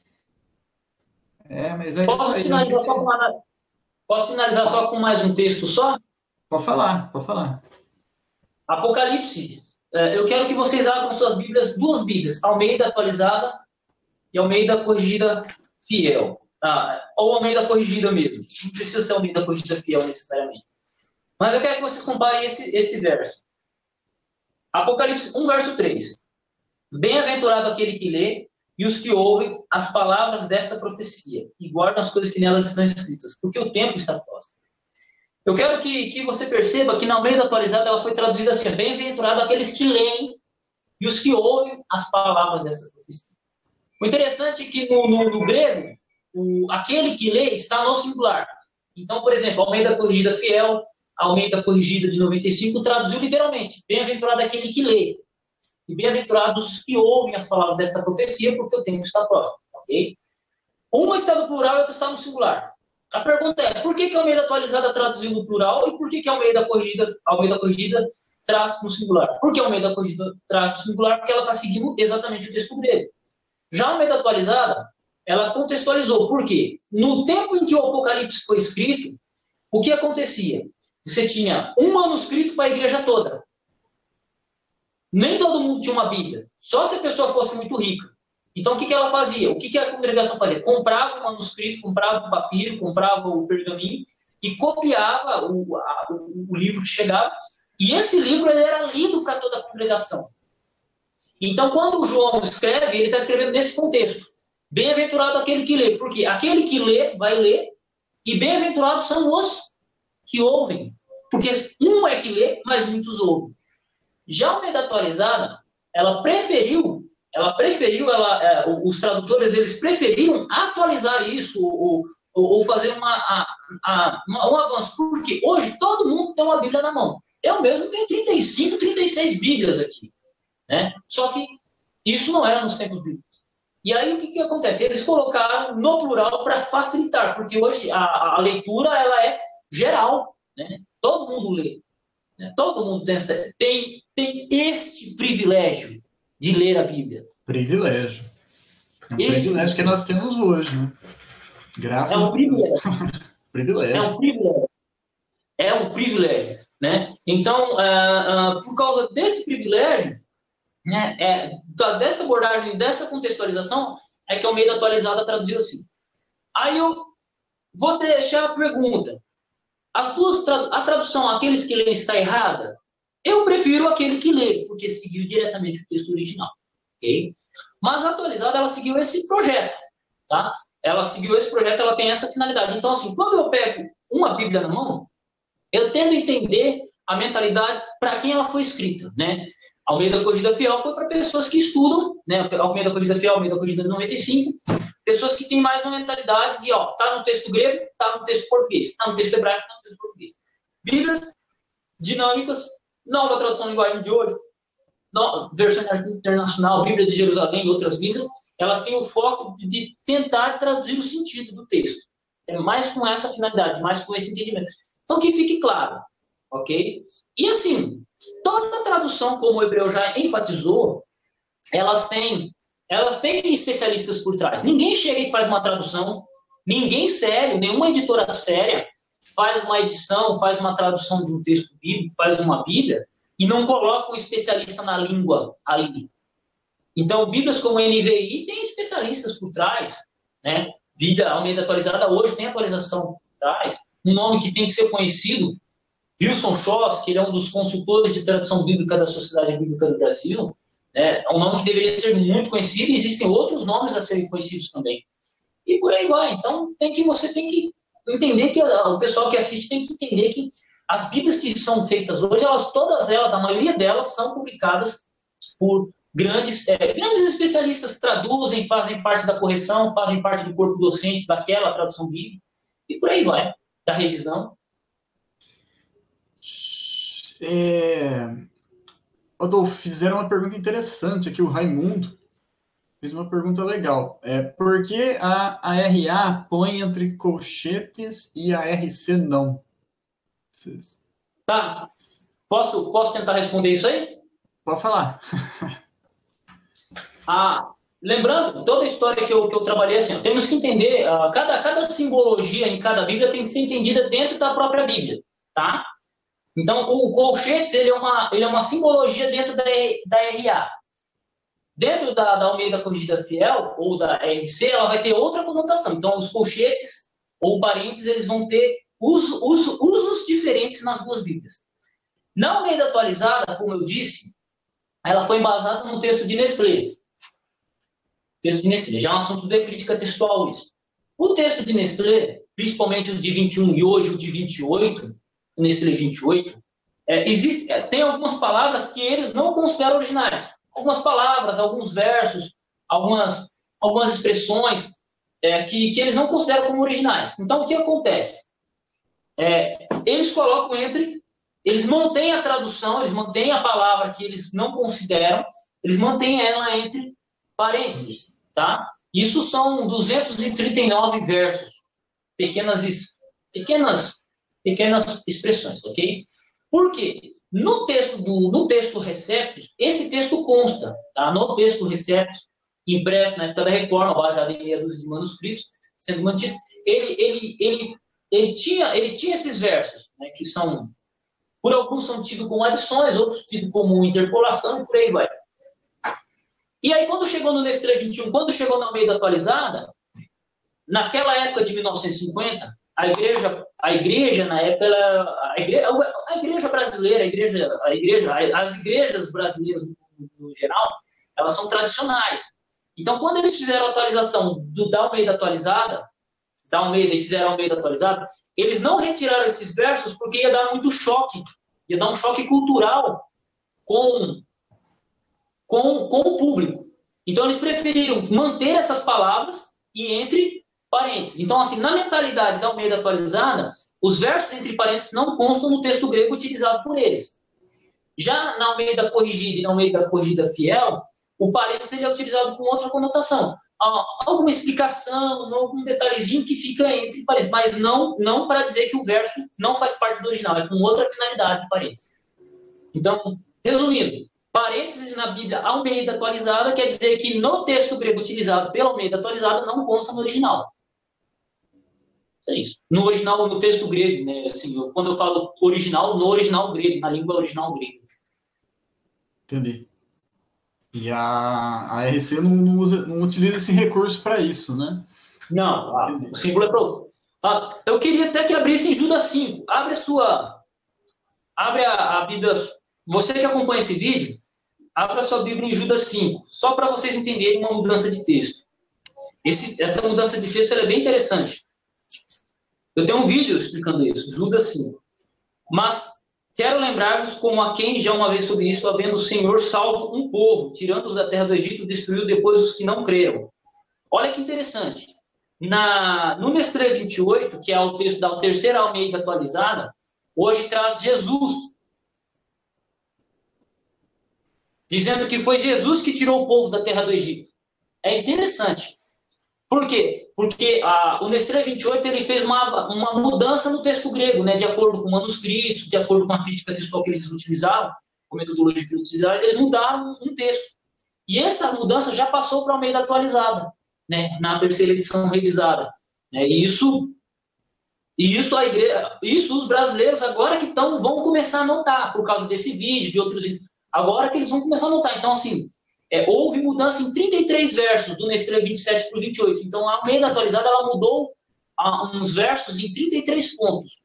Mas é isso aí. Posso finalizar só com mais um texto só? Pode falar. Apocalipse. Eu quero que vocês abram suas Bíblias, 2 Bíblias, Almeida atualizada e Almeida corrigida fiel. Ou Almeida corrigida mesmo. Não precisa ser Almeida corrigida fiel necessariamente. Mas eu quero que vocês comparem esse verso. Apocalipse 1, verso 3. Bem-aventurado aquele que lê e os que ouvem as palavras desta profecia e guardam as coisas que nelas estão escritas, porque o tempo está próximo. Eu quero que você perceba que na Almeida Atualizada ela foi traduzida assim: bem-aventurado aqueles que leem e os que ouvem as palavras desta profecia. O interessante é que no grego, aquele que lê está no singular. Então, por exemplo, a Almeida Corrigida Fiel, a Almeida Corrigida de 95, traduziu literalmente: bem-aventurado aquele que lê. E bem-aventurados os que ouvem as palavras desta profecia, porque o tempo está próximo. Ok? Uma está no plural e outra está no singular. A pergunta é: por que a Almeida Atualizada traduziu no plural e por que a Almeida Corrigida traz no singular? Por que a Almeida Corrigida traz no singular? Porque ela está seguindo exatamente o texto grego. Já a Almeida Atualizada, ela contextualizou. Por quê? No tempo em que o Apocalipse foi escrito, o que acontecia? Você tinha um manuscrito para a igreja toda. Nem todo mundo tinha uma Bíblia. Só se a pessoa fosse muito rica. Então, o que ela fazia? O que a congregação fazia? Comprava o manuscrito, comprava o papiro, comprava o pergaminho e copiava o livro que chegava. E esse livro ele era lido para toda a congregação. Então, quando o João escreve, ele está escrevendo nesse contexto. Bem-aventurado aquele que lê. Porque aquele que lê, vai ler. E bem-aventurados são os que ouvem. Porque um é que lê, mas muitos ouvem. Já a Almeida Atualizada, os tradutores eles preferiram atualizar isso ou fazer um avanço, porque hoje todo mundo tem uma Bíblia na mão. Eu mesmo tenho 35, 36 Bíblias aqui. Né? Só que isso não era nos tempos bíblicos. E aí o que acontece? Eles colocaram no plural para facilitar, porque hoje a leitura ela é geral. Né? Todo mundo lê. Todo mundo tem este privilégio de ler a Bíblia. Privilégio. É um privilégio que nós temos hoje, né? Graças a Deus. Privilégio. Privilégio. É um privilégio. É um privilégio. Né? Então, por causa desse privilégio, né, dessa abordagem, dessa contextualização, é que a Almeida Atualizada traduziu assim. Aí eu vou deixar a pergunta. A tradução aqueles que leem está errada? Eu prefiro aquele que lê, porque seguiu diretamente o texto original. Okay? Mas a Atualizada, ela seguiu esse projeto. Tá? Ela seguiu esse projeto, ela tem essa finalidade. Então, assim, quando eu pego uma Bíblia na mão, eu tento entender a mentalidade para quem ela foi escrita. Né? A Almeida Corrigida Fiel foi para pessoas que estudam, né? Almeida Corrigida Fiel, Almeida Corrigida 95, pessoas que têm mais uma mentalidade de, tá no texto grego, tá no texto português, tá no texto hebraico, tá no texto português. Bíblias dinâmicas, nova tradução linguagem de hoje, versão internacional, Bíblia de Jerusalém e outras Bíblias, elas têm o foco de tentar traduzir o sentido do texto. É mais com essa finalidade, mais com esse entendimento. Então, que fique claro, ok? E assim, toda tradução, como o Hebreu já enfatizou, elas têm especialistas por trás. Ninguém chega e faz uma tradução, ninguém sério, nenhuma editora séria faz uma edição, faz uma tradução de um texto bíblico, faz uma Bíblia, e não coloca um especialista na língua ali. Então, Bíblias como a NVI tem especialistas por trás, né? Bíblia Almeida Atualizada hoje tem atualização por trás. Um nome que tem que ser conhecido, Wilson Schoss, que ele é um dos consultores de tradução bíblica da Sociedade Bíblica do Brasil, é um nome que deveria ser muito conhecido, e existem outros nomes a serem conhecidos também. E por aí vai. Então, você tem que entender que o pessoal que assiste tem que entender que as Bíblias que são feitas hoje, todas elas, a maioria delas, são publicadas por grandes especialistas, traduzem, fazem parte da correção, fazem parte do corpo docente daquela tradução bíblica, e por aí vai, da revisão. Adolfo, fizeram uma pergunta interessante aqui, o Raimundo fez uma pergunta legal. Por que a RA põe entre colchetes e a RC não? Tá. Posso tentar responder isso aí? Pode falar. Lembrando, toda a história que eu trabalhei assim, temos que entender, cada simbologia em cada Bíblia tem que ser entendida dentro da própria Bíblia, tá? Então, o colchetes, ele é uma simbologia dentro da RA. Dentro da Almeida Corrigida Fiel, ou da RC, ela vai ter outra conotação. Então, os colchetes, ou parênteses, eles vão ter usos diferentes nas duas Bíblias. Na Almeida Atualizada, como eu disse, ela foi embasada no texto de Nestlé. Texto de Nestlé, já é um assunto de crítica textual isso. O texto de Nestlé, principalmente o de 21 e hoje o de 28, o Nestlé 28, tem algumas palavras que eles não consideram originais. Algumas palavras, alguns versos, algumas expressões que eles não consideram como originais. Então, o que acontece? Eles colocam eles mantêm a tradução, eles mantêm a palavra que eles não consideram, eles mantêm ela entre parênteses, tá? Isso são 239 versos, pequenas expressões, ok? Por quê? No texto Receptus, esse texto consta, tá? No texto Receptus, impresso na época da Reforma, baseado em meia dúzia de manuscritos, sendo mantido, ele tinha esses versos, né, que são, por alguns são tidos como adições, outros tidos como interpolação, e por aí vai. E aí, quando chegou no Nestlé 21, quando chegou na Almeida atualizada, naquela época de 1950, a igreja na época, a igreja brasileira, as igrejas brasileiras no geral, elas são tradicionais. Então, quando eles fizeram a atualização da Almeida atualizada, e fizeram a Almeida atualizada, eles não retiraram esses versos porque ia dar muito choque, ia dar um choque cultural com o público. Então, eles preferiram manter essas palavras e entre parênteses. Então, assim, na mentalidade da Almeida atualizada, os versos entre parênteses não constam no texto grego utilizado por eles. Já na Almeida corrigida e na Almeida corrigida fiel, o parênteses ele é utilizado com outra conotação. Alguma explicação, algum detalhezinho que fica entre parênteses, mas não para dizer que o verso não faz parte do original, é com outra finalidade de parênteses. Então, resumindo, parênteses na Bíblia Almeida atualizada quer dizer que no texto grego utilizado pela Almeida atualizada não consta no original. É isso. No original, no texto grego, né? Assim, quando eu falo original, no original grego, na língua original grega. Entendi. E a RC não utiliza esse recurso para isso, né? Não, o símbolo é para outro. Eu queria até que abrisse em Judas 5. Abre a Bíblia. Você que acompanha esse vídeo, abra sua Bíblia em Judas 5, só para vocês entenderem uma mudança de texto. Essa mudança de texto é bem interessante. Eu tenho um vídeo explicando isso, Judas 5. Mas quero lembrar-vos como a quem já uma vez sobre isso, havendo o Senhor salvo um povo, tirando-os da terra do Egito, destruiu depois os que não creram. Olha que interessante. No Nestlé 28, que é o texto da terceira Almeida atualizada, hoje traz Jesus, dizendo que foi Jesus que tirou o povo da terra do Egito. É interessante. Por quê? Porque o Nestlé 28 ele fez uma mudança no texto grego, né, de acordo com manuscritos, de acordo com a crítica textual que eles utilizavam, com a metodologia que eles utilizavam, eles mudaram um texto. E essa mudança já passou para a Almeida atualizada, né, na terceira edição revisada. Né, e isso os brasileiros agora que vão começar a notar, por causa desse vídeo, de outros vídeos, agora que eles vão começar a notar. Então, assim, houve mudança em 33 versos do Nestlé 27 para o 28. Então, a Almeida atualizada ela mudou uns versos em 33 pontos.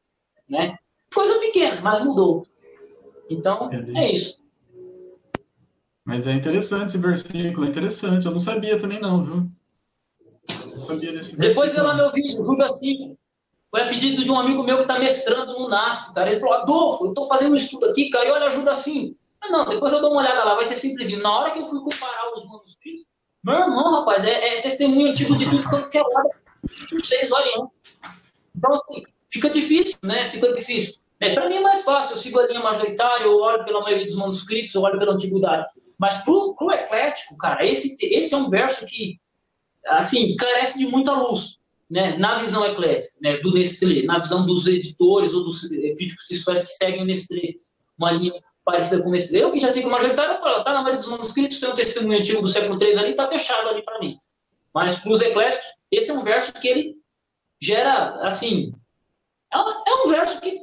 Né? Coisa pequena, mas mudou. Então, entendi. É isso. Mas é interessante esse versículo, é interessante. Eu não sabia também não, viu? Não sabia desse versículo. Depois vê lá meu vídeo, Judas 5. Foi a pedido de um amigo meu que está mestrando no NASP, cara. Ele falou, Adolfo, eu estou fazendo um estudo aqui, cara, e olha, ajuda assim. Não, depois eu dou uma olhada lá, vai ser simplesinho. Na hora que eu fui comparar os manuscritos, meu irmão, rapaz, é testemunho antigo de tudo que é lado. Vocês olhem. Então, assim, fica difícil, né? Fica difícil. Para mim é mais fácil, eu sigo a linha majoritária, eu olho pela maioria dos manuscritos, eu olho pela antiguidade. Mas pro eclético, cara, esse é um verso que, assim, carece de muita luz. Né, na visão eclética, né, do Nestlé, na visão dos editores ou dos críticos textuais que seguem o Nestlé, uma linha parecida com o Nestlé. Eu que já sigo majoritário, está na maioria dos manuscritos, tem um testemunho antigo do século III ali, está fechado ali para mim. Mas para os ecléticos, esse é um verso que ele gera, assim, é um verso que,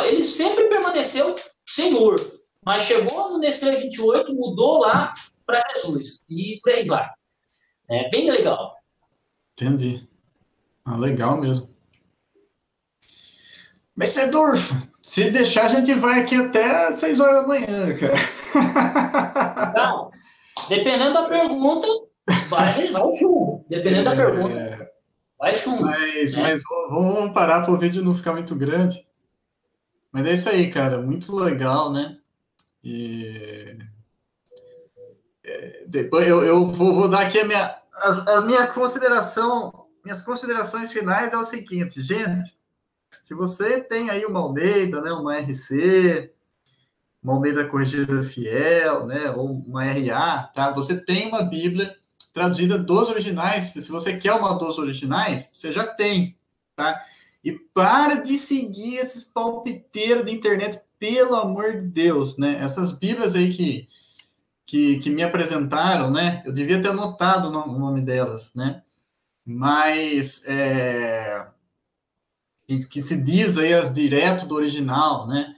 ele sempre permaneceu Senhor, mas chegou no Nestlé 28, mudou lá para Jesus, e por aí vai. É bem legal. Entendi. Legal mesmo. Mas, Edorfo, se deixar, a gente vai aqui até 6 horas da manhã, cara. Então, dependendo da pergunta, vai chumbo. Dependendo da pergunta, vai chumbo. Né? Mas vamos parar para o vídeo não ficar muito grande. Mas é isso aí, cara. Muito legal, né? E depois eu vou dar aqui a minha consideração, minhas considerações finais é o seguinte, gente. Se você tem aí uma Almeida, né, uma RC, uma Almeida Corrigida Fiel, né, ou uma RA, tá? Você tem uma Bíblia traduzida dos originais. Se você quer uma dos originais, você já tem, tá? E para de seguir esses palpiteiros da internet, pelo amor de Deus, né? Essas Bíblias aí que me apresentaram, né? Eu devia ter anotado o nome delas, né? Mas que se diz aí as direto do original, né?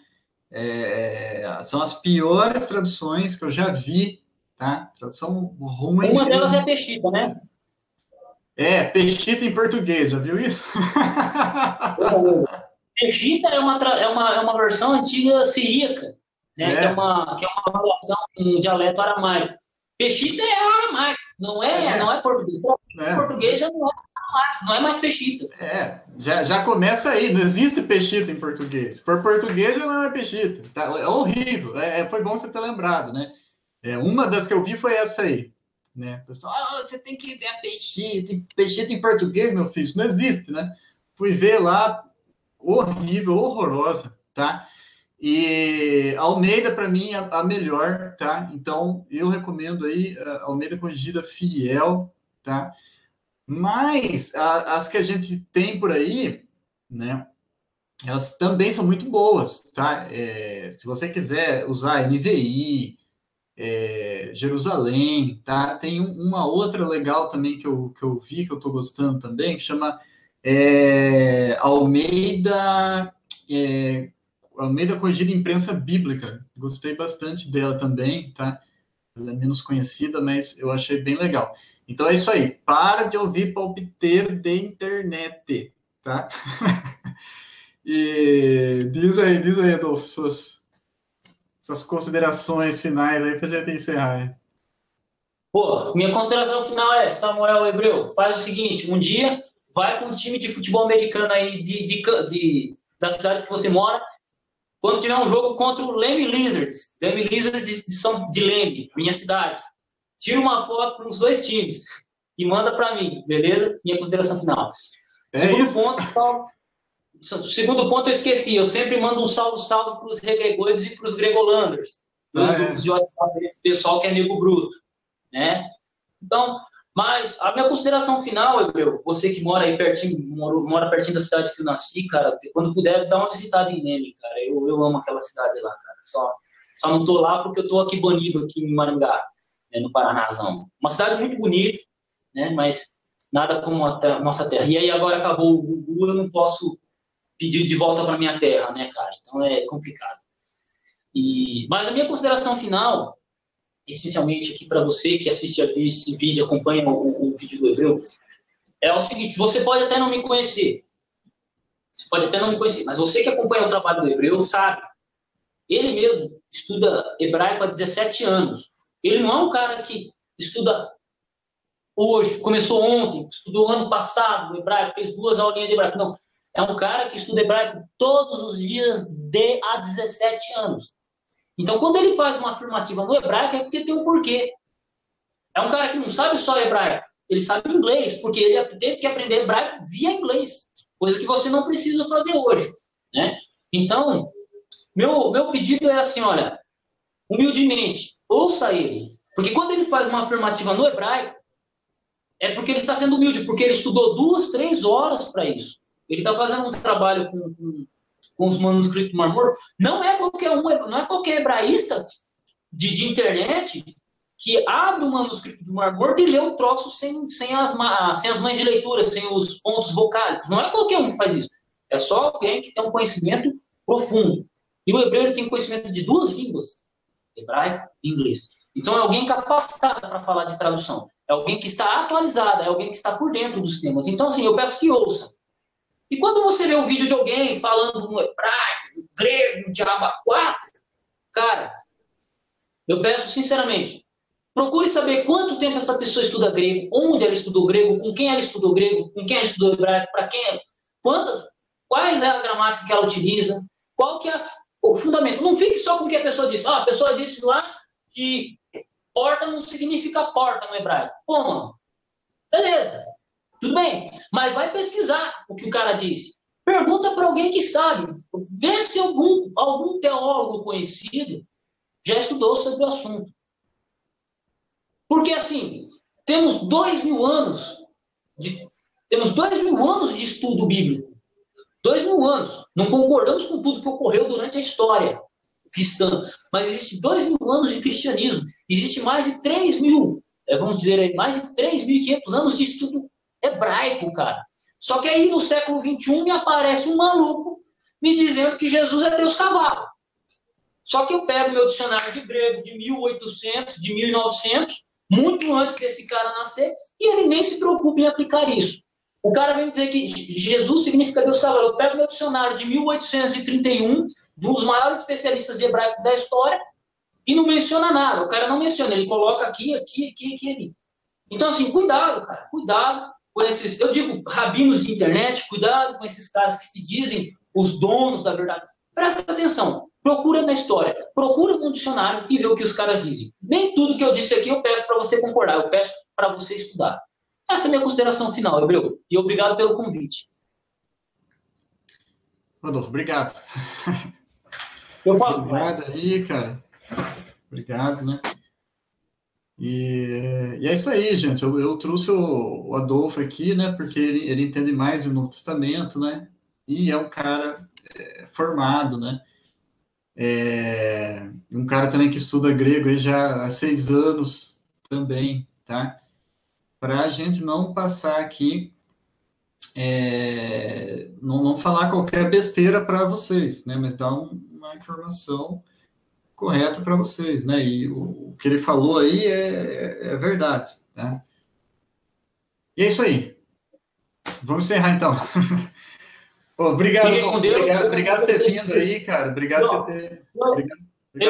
São as piores traduções que eu já vi, tá? Tradução ruim. Uma delas é Peshita, né? Peshita em português, já viu isso? Peshita é uma versão antiga siríaca, né? Que é uma variação em dialeto aramaico. Peshita é aramaico, não é português. Português já não é mais Peshita. Já começa aí, não existe Peshita em português. Se for português, já não é Peshita. Tá? É horrível. Foi bom você ter lembrado, né? Uma das que eu vi foi essa aí. Né? Pessoal, você tem que ver a Peshita em português, meu filho. Isso não existe, né? Fui ver lá, horrível, horrorosa, tá? E Almeida, para mim, é a melhor, tá? Então, eu recomendo aí a Almeida Corrigida Fiel, tá? Mas as que a gente tem por aí, né? Elas também são muito boas, tá? Se você quiser usar NVI, Jerusalém, tá? Tem uma outra legal também que eu vi, que eu estou gostando também, que chama Almeida Corrigida Imprensa Bíblica. Gostei bastante dela também, tá? Ela é menos conhecida, mas eu achei bem legal. Então é isso aí. Para de ouvir palpiteiro de internet, tá? E diz aí, Adolfo, suas considerações finais aí pra gente encerrar. Hein? Pô, minha consideração final é, Samuel Hebreu, faz o seguinte, um dia vai com um time de futebol americano aí da cidade que você mora, quando tiver um jogo contra o Leme Lizards de Leme, minha cidade, tira uma foto com os dois times e manda para mim, beleza? Minha consideração final. Segundo ponto eu esqueci, eu sempre mando um salve para os regregões e para os gregolanders, meus grupos de WhatsApp, pessoal que é amigo bruto, né? Então, mas a minha consideração final, Hebreu, você que mora aí pertinho, mora pertinho da cidade que eu nasci, cara, quando puder, dá uma visitada em Leme, cara. Eu amo aquela cidade lá, cara. Só não tô lá porque eu tô aqui banido aqui em Maringá, né, no Paranazão. Uma cidade muito bonita, né? Mas nada como a nossa terra. E aí agora acabou o Gugu, eu não posso pedir de volta para minha terra, né, cara? Então é complicado. Mas a minha consideração final, essencialmente aqui para você que assiste esse vídeo, acompanha o vídeo do Hebreu, é o seguinte: você pode até não me conhecer, mas você que acompanha o trabalho do Hebreu sabe, ele mesmo estuda hebraico há 17 anos. Ele não é um cara que estuda hoje, começou ontem, estudou ano passado hebraico, fez 2 aulinhas de hebraico. Não, é um cara que estuda hebraico todos os dias há 17 anos. Então, quando ele faz uma afirmativa no hebraico, é porque tem um porquê. É um cara que não sabe só hebraico, ele sabe inglês, porque ele teve que aprender hebraico via inglês, coisa que você não precisa fazer hoje, né? Então, meu pedido é assim, olha, humildemente, ouça ele, porque quando ele faz uma afirmativa no hebraico, é porque ele está sendo humilde, porque ele estudou 2, 3 horas para isso. Ele está fazendo um trabalho com os manuscritos do Mar Morto. Não é qualquer hebraísta de internet que abre o manuscrito do Mar Morto e lê um troço sem as mães de leitura, sem os pontos vocálicos. Não é qualquer um que faz isso. É só alguém que tem um conhecimento profundo. E o hebreu ele tem conhecimento de 2 línguas, hebraico e inglês. Então é alguém capacitado para falar de tradução. É alguém que está atualizado, é alguém que está por dentro dos temas. Então, assim, eu peço que ouça. E quando você vê um vídeo de alguém falando no hebraico, no grego, no diabo 4, cara, eu peço sinceramente, procure saber quanto tempo essa pessoa estuda grego, onde ela estudou grego, com quem ela estudou grego, com quem ela estudou hebraico, para quem ela... Quais é a gramática que ela utiliza, qual que é o fundamento. Não fique só com o que a pessoa disse. A pessoa disse lá que porta não significa porta no hebraico. Pô, mano, beleza, tudo bem, mas vai pesquisar o que o cara disse. Pergunta para alguém que sabe. Vê se algum teólogo conhecido já estudou sobre o assunto. Porque, assim, temos 2.000 anos de estudo bíblico. 2.000 anos. Não concordamos com tudo que ocorreu durante a história cristã, mas existe 2.000 anos de cristianismo. Existe mais de 3.000, vamos dizer aí, mais de 3.500 anos de estudo hebraico, cara. Só que aí no século XXI me aparece um maluco me dizendo que Jesus é Deus cavalo. Só que eu pego meu dicionário de grego de 1800, de 1900, muito antes desse cara nascer, e ele nem se preocupa em aplicar isso. O cara vem dizer que Jesus significa Deus cavalo. Eu pego meu dicionário de 1831, dos maiores especialistas de hebraico da história, e não menciona nada. O cara não menciona, ele coloca aqui, ali. Então, assim, cuidado, cara, cuidado com esses, eu digo, rabinos de internet, cuidado com esses caras que se dizem os donos da verdade. Presta atenção, procura na história, procura no dicionário e vê o que os caras dizem. Nem tudo que eu disse aqui eu peço para você concordar, eu peço para você estudar. Essa é a minha consideração final, Hebreu, e obrigado pelo convite. Rodolfo, obrigado. Eu falo obrigado aí, cara. Obrigado, né? E é isso aí, gente. Eu trouxe o Adolfo aqui, né? Porque ele entende mais do Novo Testamento, né? E é um cara formado, né? Um cara também que estuda grego aí já há 6 anos também, tá? Para a gente não passar aqui, não falar qualquer besteira para vocês, né? Mas dar uma informação correta para vocês, né? E o que ele falou aí é verdade, tá? E é isso aí. Vamos encerrar então. Obrigado, obrigado por ter vindo aí, cara. Obrigado por você ter.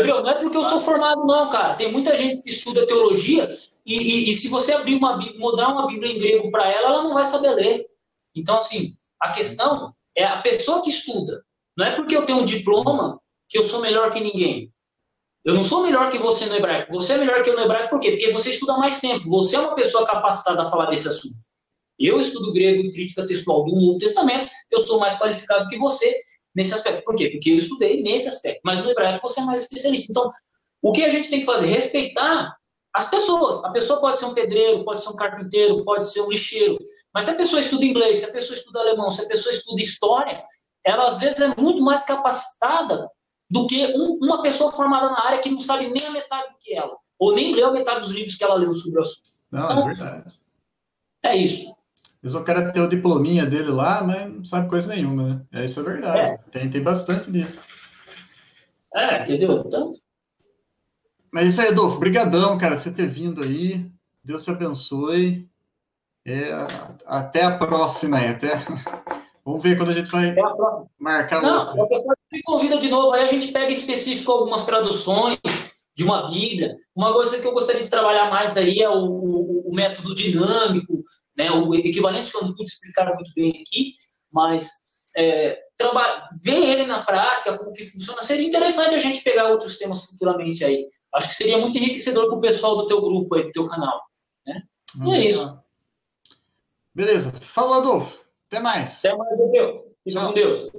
Não é porque eu sou formado, não, cara. Tem muita gente que estuda teologia e se você abrir uma Bíblia, mudar uma Bíblia em grego para ela não vai saber ler. Então, assim, a questão é a pessoa que estuda. Não é porque eu tenho um diploma que eu sou melhor que ninguém. Eu não sou melhor que você no hebraico. Você é melhor que eu no hebraico por quê? Porque você estuda mais tempo. Você é uma pessoa capacitada a falar desse assunto. Eu estudo grego e crítica textual do Novo Testamento. Eu sou mais qualificado que você nesse aspecto. Por quê? Porque eu estudei nesse aspecto. Mas no hebraico você é mais especialista. Então, o que a gente tem que fazer? Respeitar as pessoas. A pessoa pode ser um pedreiro, pode ser um carpinteiro, pode ser um lixeiro. Mas se a pessoa estuda inglês, se a pessoa estuda alemão, se a pessoa estuda história, ela às vezes é muito mais capacitada do que uma pessoa formada na área que não sabe nem a metade do que ela. Ou nem leu a metade dos livros que ela leu sobre o assunto. Não, então, é verdade. É isso. Eu só quero ter o diplominha dele lá, mas não sabe coisa nenhuma, né? Isso é verdade. Tem bastante disso. Entendeu? Então... Mas isso aí, Adolfo. Brigadão, cara, você ter vindo aí. Deus te abençoe. Até a próxima aí. Vamos ver quando a gente vai marcar o outro. Me convida de novo, aí a gente pega específico algumas traduções de uma Bíblia. Uma coisa que eu gostaria de trabalhar mais aí é o método dinâmico, né? O equivalente que eu não pude explicar muito bem aqui, mas ver ele na prática, como que funciona, seria interessante a gente pegar outros temas futuramente aí. Acho que seria muito enriquecedor para o pessoal do teu grupo aí, do teu canal. Né? E é isso. Beleza. Falou, Adolfo. Até mais. Até mais, Deus. Fica com Deus.